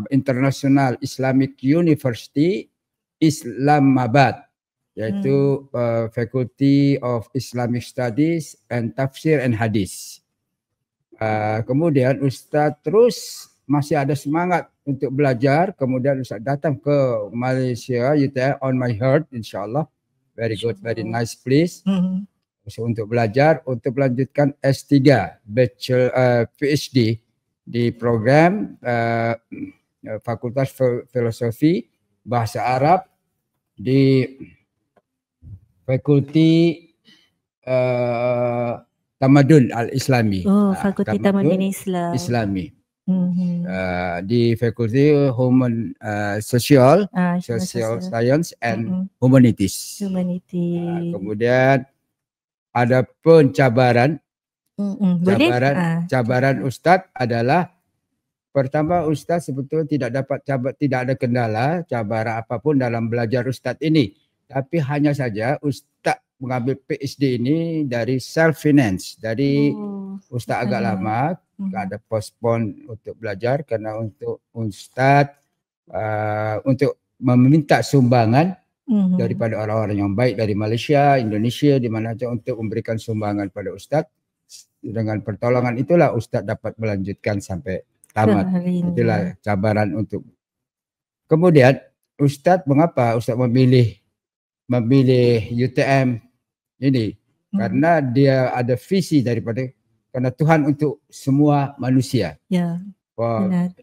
International Islamic University Islamabad iaitu Faculty of Islamic Studies and Tafsir and Hadis. Kemudian Ustaz terus masih ada semangat untuk belajar. Kemudian Ustaz datang ke Malaysia, UTM on my heart, insyaAllah. Very good, very nice place. So, untuk belajar, untuk melanjutkan S3, PhD di program Fakultas Filosofi Bahasa Arab di Fakulti Tamadun Al-Islami. Fakulti Tamadun Islami. Di Fakulti Human Social Science and Humanities. Kemudian ada pun cabaran Ustaz adalah pertama, Ustaz sebetulnya tidak ada kendala cabaran apapun dalam belajar Ustaz ini, tapi hanya saja Ustaz mengambil PhD ini dari self finance, dari Ustaz agak lama ada postpone untuk belajar karena untuk Ustaz untuk meminta sumbangan daripada orang-orang yang baik dari Malaysia, Indonesia, di mana saja untuk memberikan sumbangan pada Ustaz. Dengan pertolongan itulah Ustaz dapat melanjutkan sampai tamat. Itulah cabaran untuk. Kemudian Ustaz, mengapa Ustaz memilih UTM ini? Karena dia ada visi daripada karena Tuhan untuk semua manusia.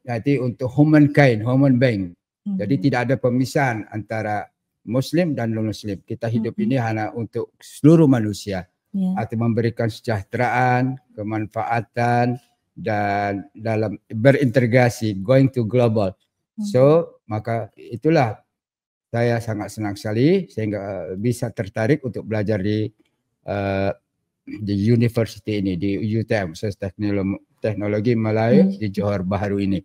Jadi untuk humankind, human being. Jadi tidak ada pemisahan antara Muslim dan non-Muslim. Kita hidup ini hanya untuk seluruh manusia. Atau memberikan kesejahteraan, kemanfaatan dan dalam berintegrasi, going to global. So, maka itulah saya sangat senang sekali sehingga bisa tertarik untuk belajar di university ini, di UTM, Teknologi Melayu di Johor Bahru ini.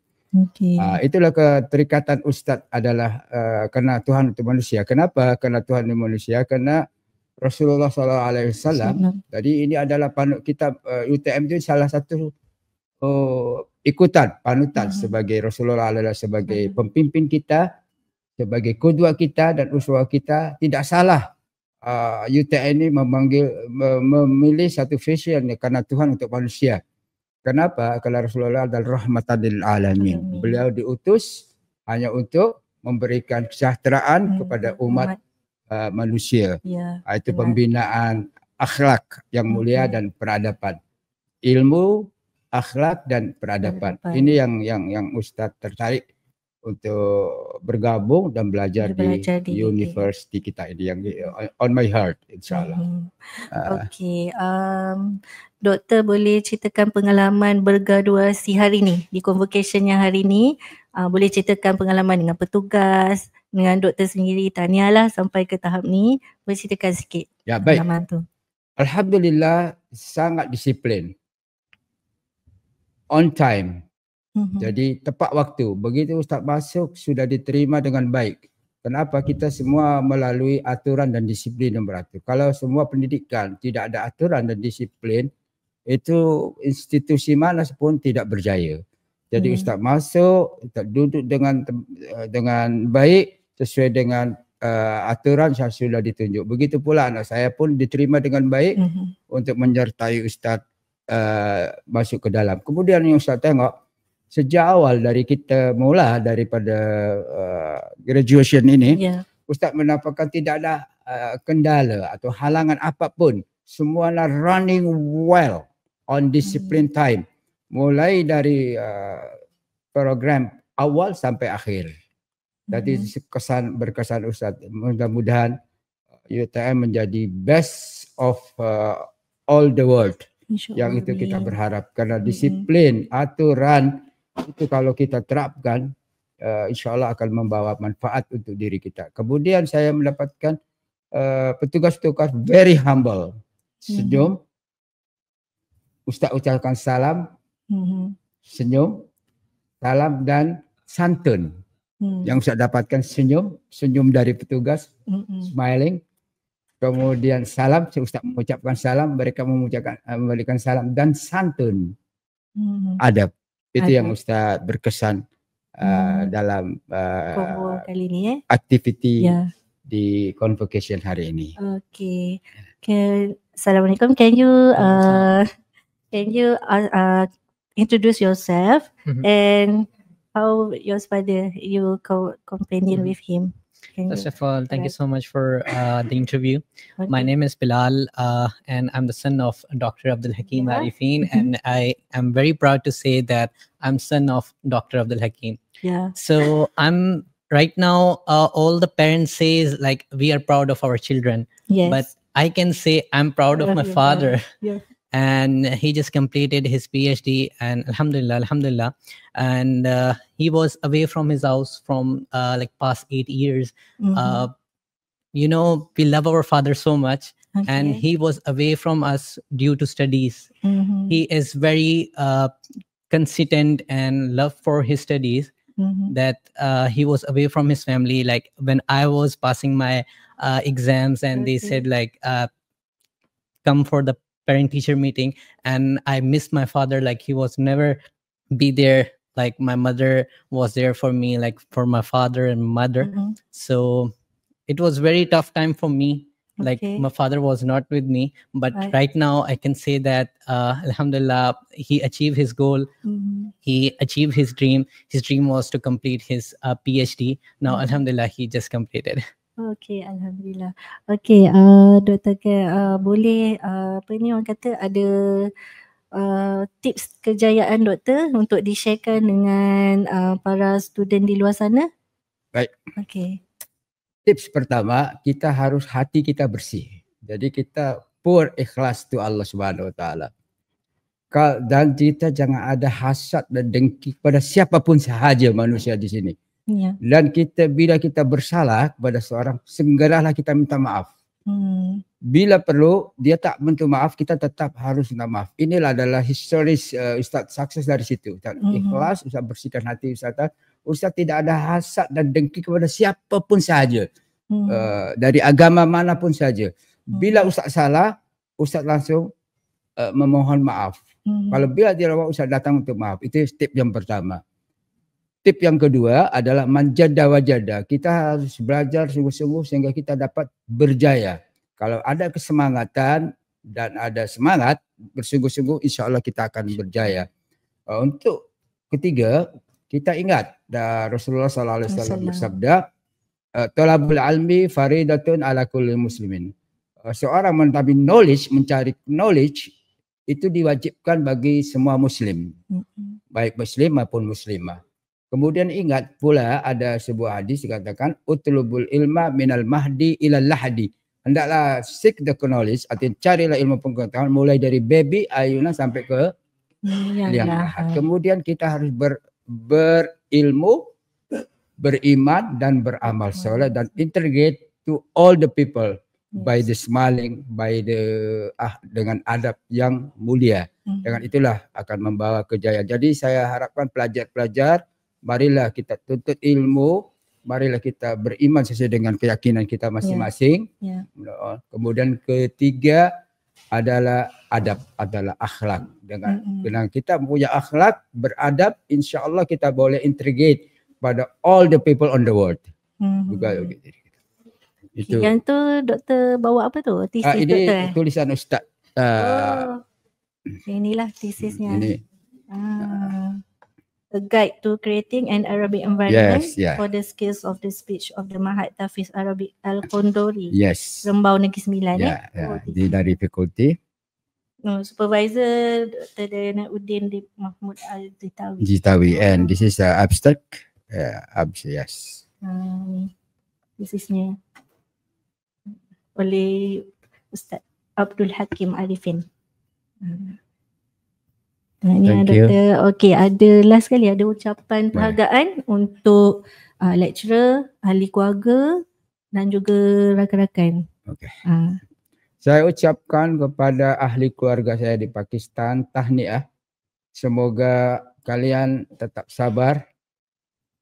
Itulah keterikatan Ustaz adalah karena Tuhan untuk manusia. Kenapa? Karena Tuhan untuk manusia, karena Rasulullah SAW. Jadi ini adalah kita UTM itu salah satu ikutan, panutan sebagai Rasulullah adalah sebagai pempimpin kita, sebagai qudwah kita dan uswah kita. Tidak salah UTM ini memilih satu vision karena Tuhan untuk manusia. Kenapa? Karena Rasulullah adalah rahmatan lil alamin. Beliau diutus hanya untuk memberikan kesejahteraan kepada umat manusia. Itu pembinaan akhlak yang mulia dan peradaban. Ilmu, akhlak dan peradaban. Ini yang Ustaz tertarik untuk bergabung dan belajar di universiti kita ini yang on my heart, insyaAllah. Okey, Doktor boleh ceritakan pengalaman bergraduasi hari ni, di convocation yang hari ni. Boleh ceritakan pengalaman dengan petugas, dengan doktor sendiri. Tahniahlah sampai ke tahap ni. Boleh ceritakan sikit pengalaman tu. Alhamdulillah sangat disiplin, on time. Jadi tepat waktu. Begitu Ustaz masuk sudah diterima dengan baik. Kenapa? Kita semua melalui aturan dan disiplin yang beratur. Kalau semua pendidikan tidak ada aturan dan disiplin, itu institusi mana pun tidak berjaya. Jadi Ustaz masuk, Ustaz duduk dengan baik sesuai dengan aturan yang sudah ditunjuk. Begitu pula anak saya pun diterima dengan baik untuk menyertai Ustaz masuk ke dalam. Kemudian yang Ustaz tengok, sejak awal dari kita mula daripada graduation ini, Ustaz menampakkan tidak ada kendala atau halangan apapun. Semuanya running well on discipline time. Mulai dari program awal sampai akhir. Jadi berkesan Ustaz. Mudah-mudahan UTM menjadi best of all the world. Yang itu kita berharap. Karena disiplin, aturan, itu kalau kita terapkan, insyaAllah akan membawa manfaat untuk diri kita. Kemudian saya mendapatkan petugas-petugas very humble. Senyum, Ustaz ucapkan salam, senyum, salam dan santun. Yang Ustaz dapatkan senyum dari petugas, smiling. Kemudian salam, Ustaz mengucapkan salam, mereka memberikan salam dan santun, adab. Itu yang Ustaz berkesan dalam kali ni, aktiviti di convocation hari ini. Okay. Assalamualaikum. Can you introduce yourself and how your father you companion with him? First of all, thank you so much for the interview. My name is Bilal and I'm the son of Dr. Abdul Hakim Arifin, and I am very proud to say that I'm son of Dr. Abdul Hakim. So I'm right now, all the parents say like we are proud of our children, but I can say I'm proud of my father. And he just completed his PhD, and alhamdulillah, and he was away from his house from like past 8 years. You know, we love our father so much, and he was away from us due to studies. He is very consistent and love for his studies, that he was away from his family. Like when I was passing my exams, and they said like come for the parent teacher meeting, and I missed my father. Like he was never be there. Like my mother was there for me, like for my father and mother. So it was very tough time for me. Like my father was not with me, but right now I can say that alhamdulillah, he achieved his goal. He achieved his dream. His dream was to complete his PhD. Now alhamdulillah, he just completed. Okay, alhamdulillah. Okay, Dr. boleh apa ni orang kata ada tips kejayaan doktor untuk di-sharekan dengan para student di luar sana? Baik. Okay. Tips pertama, kita harus hati kita bersih. Jadi kita pure ikhlas to Allah Subhanahu Wa Taala. Dan kita jangan ada hasad dan dengki kepada siapapun sahaja manusia di sini. Dan kita bila kita bersalah kepada seorang, segeralah kita minta maaf. Bila perlu dia tak minta maaf, kita tetap harus minta maaf. Inilah adalah historis Ustaz sukses dari situ. Ikhlas, Ustaz bersihkan hati Ustaz tidak ada hasad dan dengki kepada siapapun sahaja. Dari agama manapun saja. Bila Ustaz salah, Ustaz langsung memohon maaf. Kalau bila dia Ustaz datang untuk maaf. Itu tip yang pertama. Tip yang kedua adalah manjada wajada. Kita harus belajar sungguh-sungguh sehingga kita dapat berjaya. Kalau ada kesemangatan dan ada semangat bersungguh-sungguh, insya-Allah kita akan berjaya. Untuk ketiga, kita ingat Rasulullah sallallahu alaihi wasallam bersabda, "Talabul ilmi faridatun ala kulli muslimin." Seorang mencari knowledge itu diwajibkan bagi semua muslim. Baik muslim maupun muslimah. Kemudian ingat pula ada sebuah hadis dikatakan utlubul ilma minal mahdi ilal lahadi. Hendaklah seek the knowledge, artinya carilah ilmu pengetahuan mulai dari baby ayunan sampai ke liang lahat. Kemudian kita harus berilmu, beriman dan beramal soleh dan integrate to all the people by the smiling, by the dengan adab yang mulia. Dengan itulah akan membawa kejayaan. Jadi saya harapkan pelajar-pelajar, marilah kita tuntut ilmu, marilah kita beriman sesuai dengan keyakinan kita masing-masing. Kemudian ketiga adalah adab, adalah akhlak. Dengan kita punya akhlak, beradab, insya-Allah kita boleh integrate pada all the people on the world. Juga itu. Yang tu doktor bawa apa tu? Tesis ini doktor. Tulisan ustaz. Inilah tesisnya. Ini. A guide to creating an Arabic environment for the skills of the speech of the Mahat Tafiz Arabic Al-Qondori. Rembau Negeri Sembilan. Dari fakulti. Supervisor Dr. Dayana-Uddin Mahmud Al-Jitawi. Jitawi, and this is abstract. Yes. Tesisnya oleh Ustaz Abdul Hakim Arifin. Ini doktor. Okey, ada last sekali ada ucapan penghargaan untuk lecturer, ahli keluarga dan juga rakan-rakan. Okey. Saya ucapkan kepada ahli keluarga saya di Pakistan tahniah. Semoga kalian tetap sabar,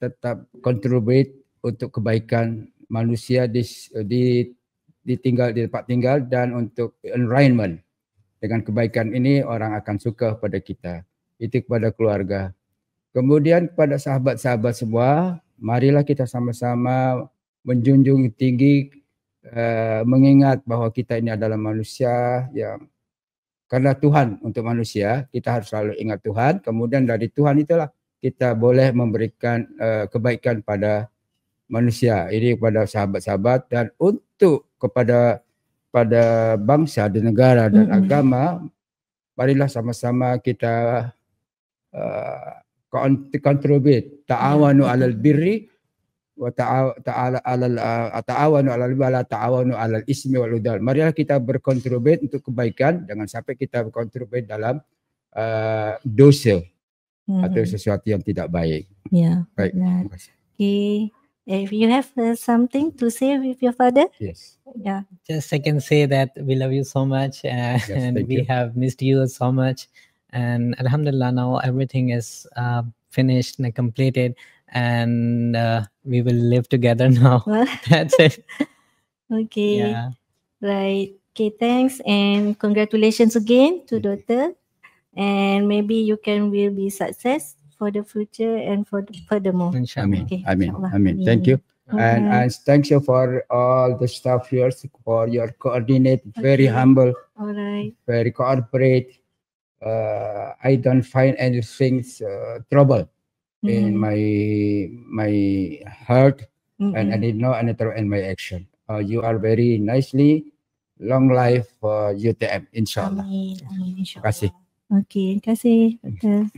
tetap contribute untuk kebaikan manusia di tempat tinggal dan untuk environment. Dengan kebaikan ini orang akan suka pada kita. Itu kepada keluarga. Kemudian kepada sahabat-sahabat semua, marilah kita sama-sama menjunjung tinggi, mengingat bahawa kita ini adalah manusia yang karena Tuhan untuk manusia, kita harus selalu ingat Tuhan. Kemudian dari Tuhan itulah kita boleh memberikan kebaikan pada manusia. Ini kepada sahabat-sahabat dan untuk kepada bangsa dan negara dan agama, marilah sama-sama kita contribute. Ta'awanu 'alal birri wa ta'awanu 'alal ismi wal udwan. Marilah kita berkontribut untuk kebaikan, jangan sampai kita berkontribut dalam dosa atau sesuatu yang tidak baik. Baik. Terima kasih. Okay. If you have something to say with your father? Yes. Just I can say that we love you so much and we have missed you so much. And Alhamdulillah, now everything is finished and completed and we will live together now. That's it. Okay. Right. Okay, thanks and congratulations again to Doctor. And maybe you will be success for the future and for furthermore. Amin. Okay, Amin. Thank you. And thank you for all the staff here for your coordinate, very humble, very cooperate. I don't find anything trouble in my heart and I did not enter in my action. You are very nicely, long life for UTM, inshallah. Amin. Terima kasih. Okay, terima kasih. Doktor.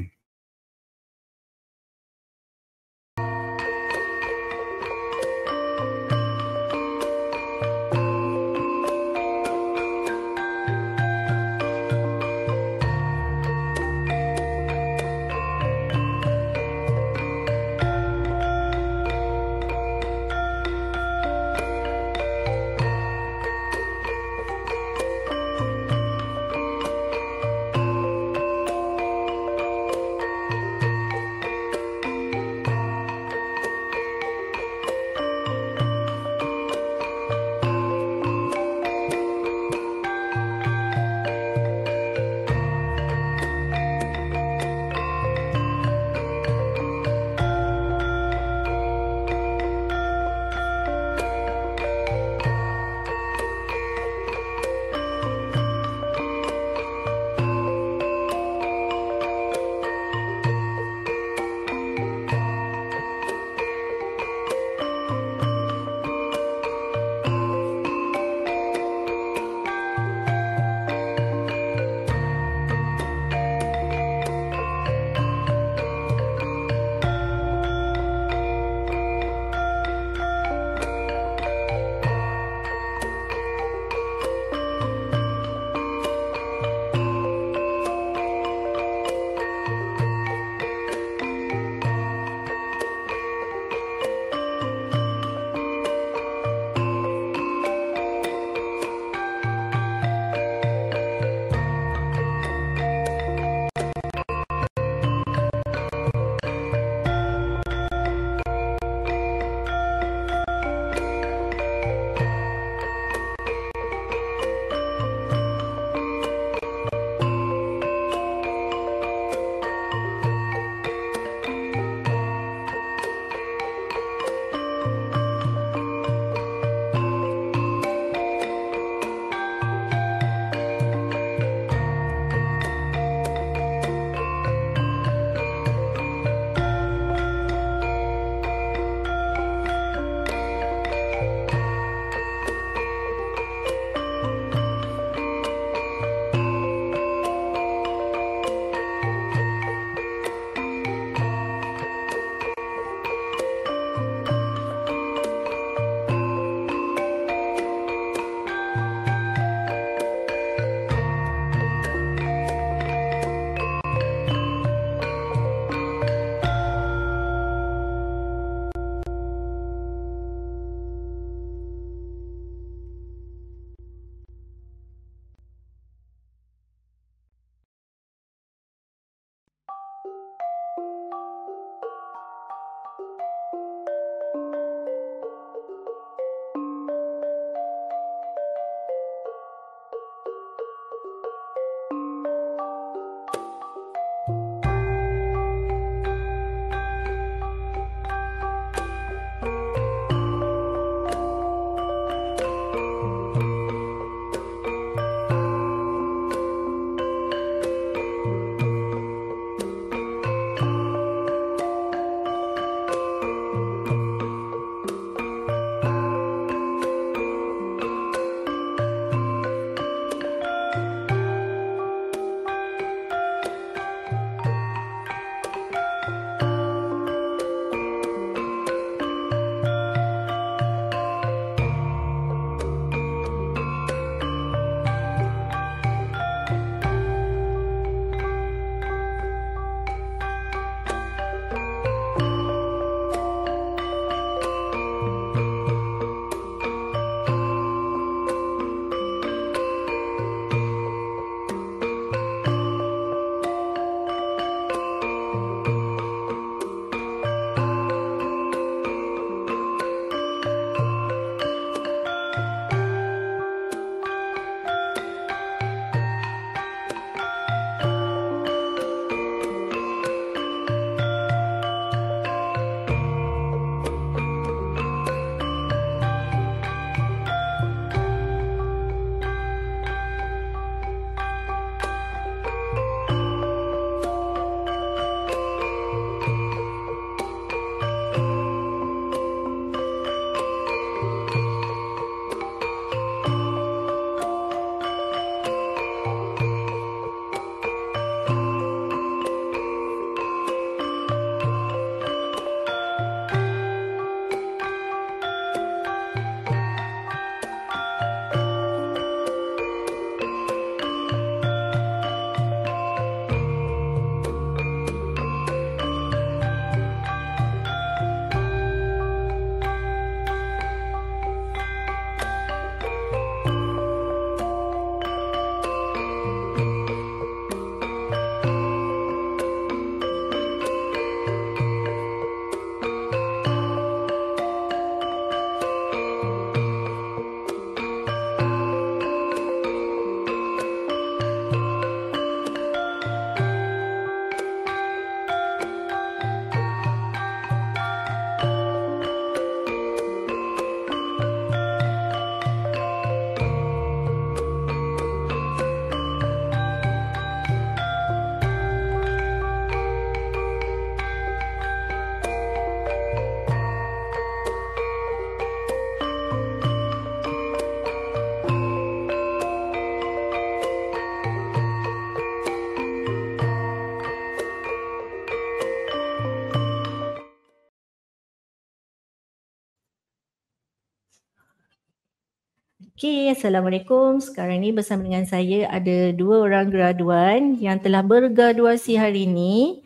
Okay, Assalamualaikum. Sekarang ni bersama dengan saya ada 2 orang graduan yang telah bergraduasi hari ini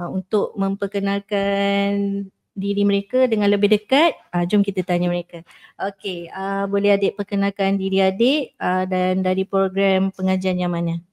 untuk memperkenalkan diri mereka dengan lebih dekat. Jom kita tanya mereka. Okay, boleh adik perkenalkan diri adik dan dari program pengajian yang mana?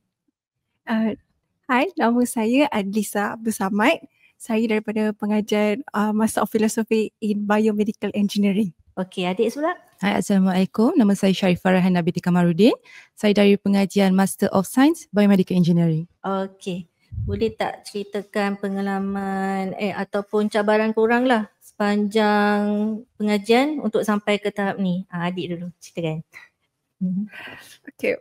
Hai, nama saya Adlisa Abdul Samad. Saya daripada pengajian Master of Philosophy in Biomedical Engineering. Okey, adik pula. Hai, Assalamualaikum. Nama saya Sharifah Raihana binti Kamarudin. Saya dari pengajian Master of Science Biomedical Engineering. Okey. Boleh tak ceritakan pengalaman ataupun cabaran korang lah sepanjang pengajian untuk sampai ke tahap ni? Adik dulu ceritakan. Okey.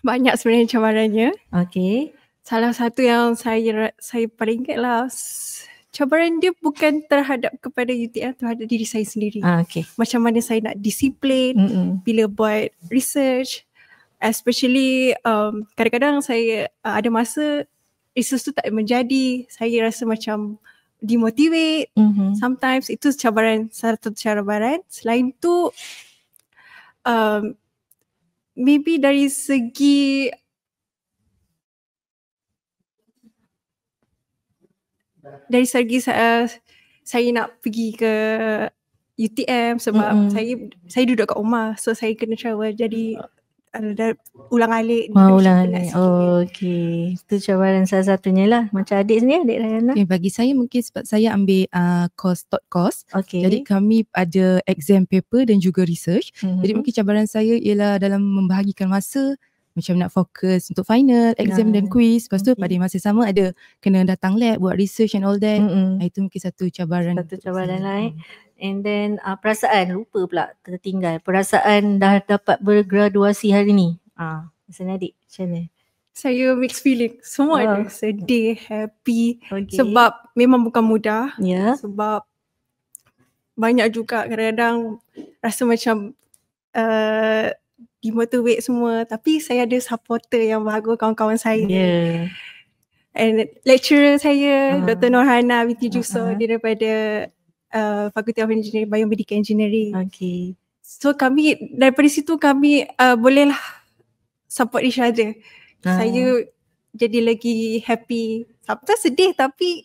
Banyak sebenarnya cabarannya. Okey. Salah satu yang saya paling ingat lah, cabaran dia bukan terhadap kepada UTM, terhadap diri saya sendiri. Okay. Macam mana saya nak disiplin bila buat research. Especially kadang-kadang saya ada masa research tu tak menjadi. Saya rasa macam demotivate. Sometimes itu cabaran, salah satu cabaran. Selain tu maybe dari segi saya nak pergi ke UTM sebab saya duduk kat rumah, so saya kena travel, jadi ulang-alik. Ulang-alik. Okey. Itu cabaran salah satunya lah. Macam adik sini, adik Rayana. Okay, bagi saya mungkin sebab saya ambil thought course. Okay. Jadi kami ada exam paper dan juga research. Jadi mungkin cabaran saya ialah dalam membahagikan masa, macam nak fokus untuk final, exam dan quiz. Lepas tu pada masa sama ada kena datang lab, buat research and all that. Itu mungkin satu cabaran. Satu cabaran lah And then perasaan, lupa pula tertinggal. Perasaan dah dapat bergraduasi hari ni. Macam adik, macam mana? Saya mixed feeling. Semua ada. Sedih, happy. Sebab memang bukan mudah. Sebab banyak juga kadang-kadang rasa macam demotivate semua, tapi saya ada supporter yang bagus, kawan-kawan saya. And lecturer saya Dr. Norhana binti Juso, dia daripada Faculty of Engineering, Biomedical Engineering. Okay. So kami daripada situ kami bolehlah support each other. Saya jadi lagi happy. Sometimes sedih tapi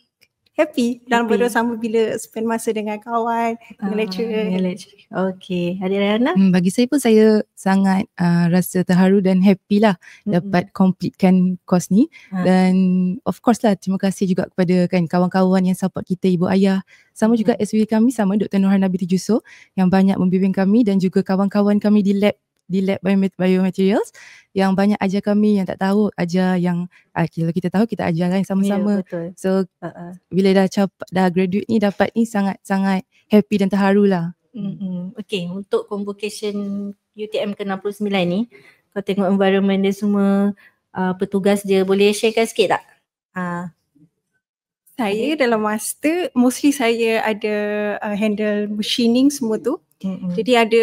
happy dalam bersama bila spend masa dengan kawan, dengan lecturer. Okay. Adik Rayana? Bagi saya pun saya sangat rasa terharu dan happy lah dapat completekan course ni. Dan of course lah terima kasih juga kepada kawan-kawan yang support kita, ibu ayah. Sama juga SW kami, sama Dr. Norhana binti Juso yang banyak membimbing kami, dan juga kawan-kawan kami di lab biomaterials yang banyak ajar kami, yang tak tahu ajar, yang kalau kita tahu kita ajar kan sama-sama. So bila dah graduate ni, dapat ni sangat-sangat happy dan terharu lah. Okay, untuk convocation UTM ke-69 ni, kau tengok environment dia semua, petugas dia, boleh sharekan sikit tak? Saya dalam master, mostly saya ada handle machining semua tu. Jadi ada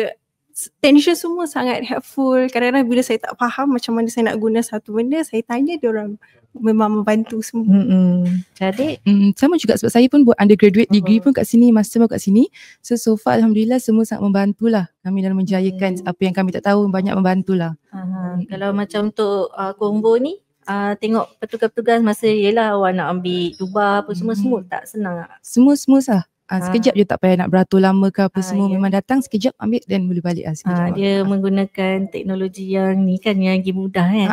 technician semua sangat helpful. Kadang-kadang bila saya tak faham macam mana saya nak guna satu benda, saya tanya dia orang, memang membantu semua. Jadi sama juga sebab saya pun buat undergraduate degree pun kat sini, master pun kat sini. So far alhamdulillah semua sangat membantulah kami dalam menjayakan apa yang kami tak tahu, banyak membantulah. Kalau macam untuk konvo ni, tengok petugas-petugas masa yelah awak nak ambil jubah apa semua tak senang tak? Semua lah. Sekejap je, tak payah nak beratur lama ke apa semua. Memang datang sekejap ambil dan boleh balik dia menggunakan teknologi yang ni kan, yang lagi mudah kan.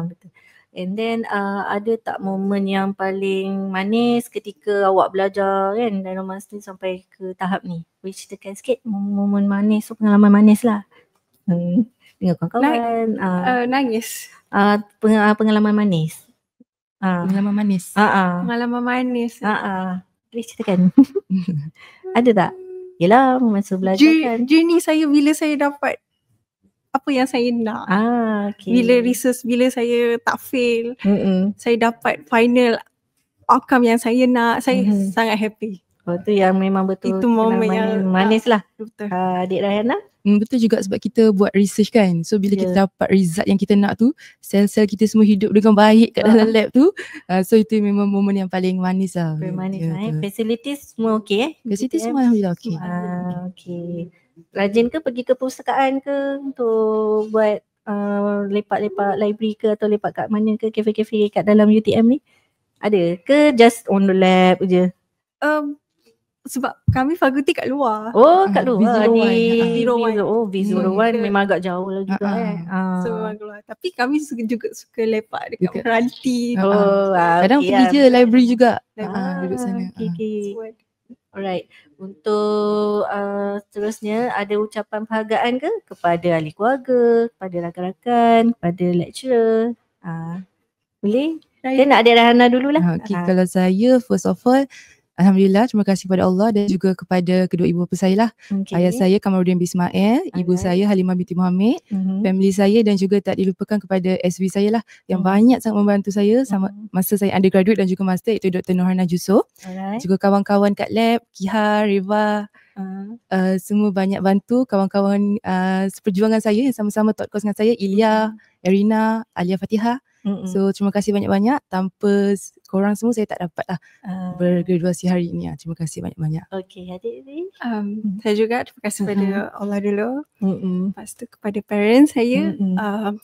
Betul. And then ada tak momen yang paling manis ketika awak belajar kan dalam masa ni sampai ke tahap ni? Boleh ceritakan sikit momen manis, pengalaman manis lah. Dengan kawan-kawan. Nangis. Pengalaman manis. Pengalaman manis. Pengalaman manis. Boleh ceritakan? Ada tak? Yelah masa belajar kan. Journey saya bila saya dapat apa yang saya nak. Okay. Bila research, bila saya tak fail, saya dapat final outcome yang saya nak, saya sangat happy. Tu yang memang betul. Itu momen yang manis lah. Betul. Adik Rayana? Betul juga sebab kita buat research kan. So bila kita dapat result yang kita nak tu, sel-sel kita semua hidup dengan baik kat dalam lab tu. So itu memang momen yang paling manis lah. Paling manis lah. Facilities semua okey Facilities semua alhamdulillah okey. Okay. rajin ke pergi ke perpustakaan ke untuk buat lepak-lepak library ke atau lepak kat mana ke, kafe-kafe kat dalam UTM ni? Ada ke just on the lab je? Sebab kami fakulti kat luar. Oh, kat luar di V01. Oh, V01 memang agak jauh lah juga So memang keluar. Tapi kami juga suka lepak dekat Meranti. Kadang pergi je library juga. Duduk sana. Okay. Alright. Untuk seterusnya ada ucapan penghargaan ke kepada ahli keluarga, kepada rakan-rakan, kepada lecturer? Boleh? Kita nak ada Rahana dululah. Okay, kalau saya first of all, alhamdulillah, terima kasih kepada Allah dan juga kepada kedua ibu bapa saya lah. Ayah saya Kamaruddin bin Ismail, ibu saya Halimah binti Muhammad, family saya dan juga tak dilupakan kepada SB saya lah yang banyak sangat membantu saya sama masa saya undergraduate dan juga master, iaitu Dr. Nurhana Jusof. Juga kawan-kawan kat lab, Kiha, Reva, semua banyak bantu. Kawan-kawan seperjuangan saya yang sama-sama thought course dengan saya, Ilya, Erina, Alia Fatihah. So terima kasih banyak-banyak. Tanpa korang semua saya tak dapat lah bergraduasi hari ini. Terima kasih banyak-banyak. Okay, adik ni? Saya juga terima kasih kepada Allah dulu. Lepas tu kepada parents saya,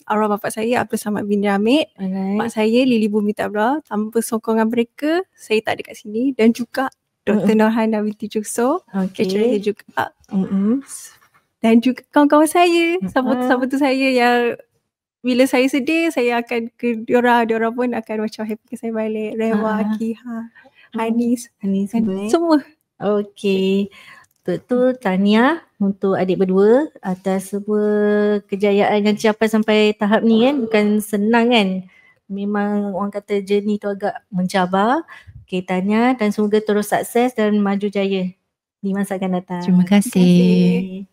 arwah bapa saya Abdul Samad bin Ramid, mak saya Lili Bumi Tabra. Tanpa sokongan mereka, saya tak ada kat sini. Dan juga Dr. Nurhana binti Jusof, lecturer juga. Dan juga kawan-kawan saya, sahabat-sahabat saya yang bila saya sedih, saya akan ke diorang pun akan macam happy ke saya balik. Rewa, Kiha, Hanis semua. Okay. Betul, tahniah untuk adik berdua atas semua kejayaan yang capai sampai tahap ni kan. Bukan senang kan. Memang orang kata journey tu agak mencabar. Okay, tahniah dan semoga terus sukses dan maju jaya di masa akan datang. Terima kasih.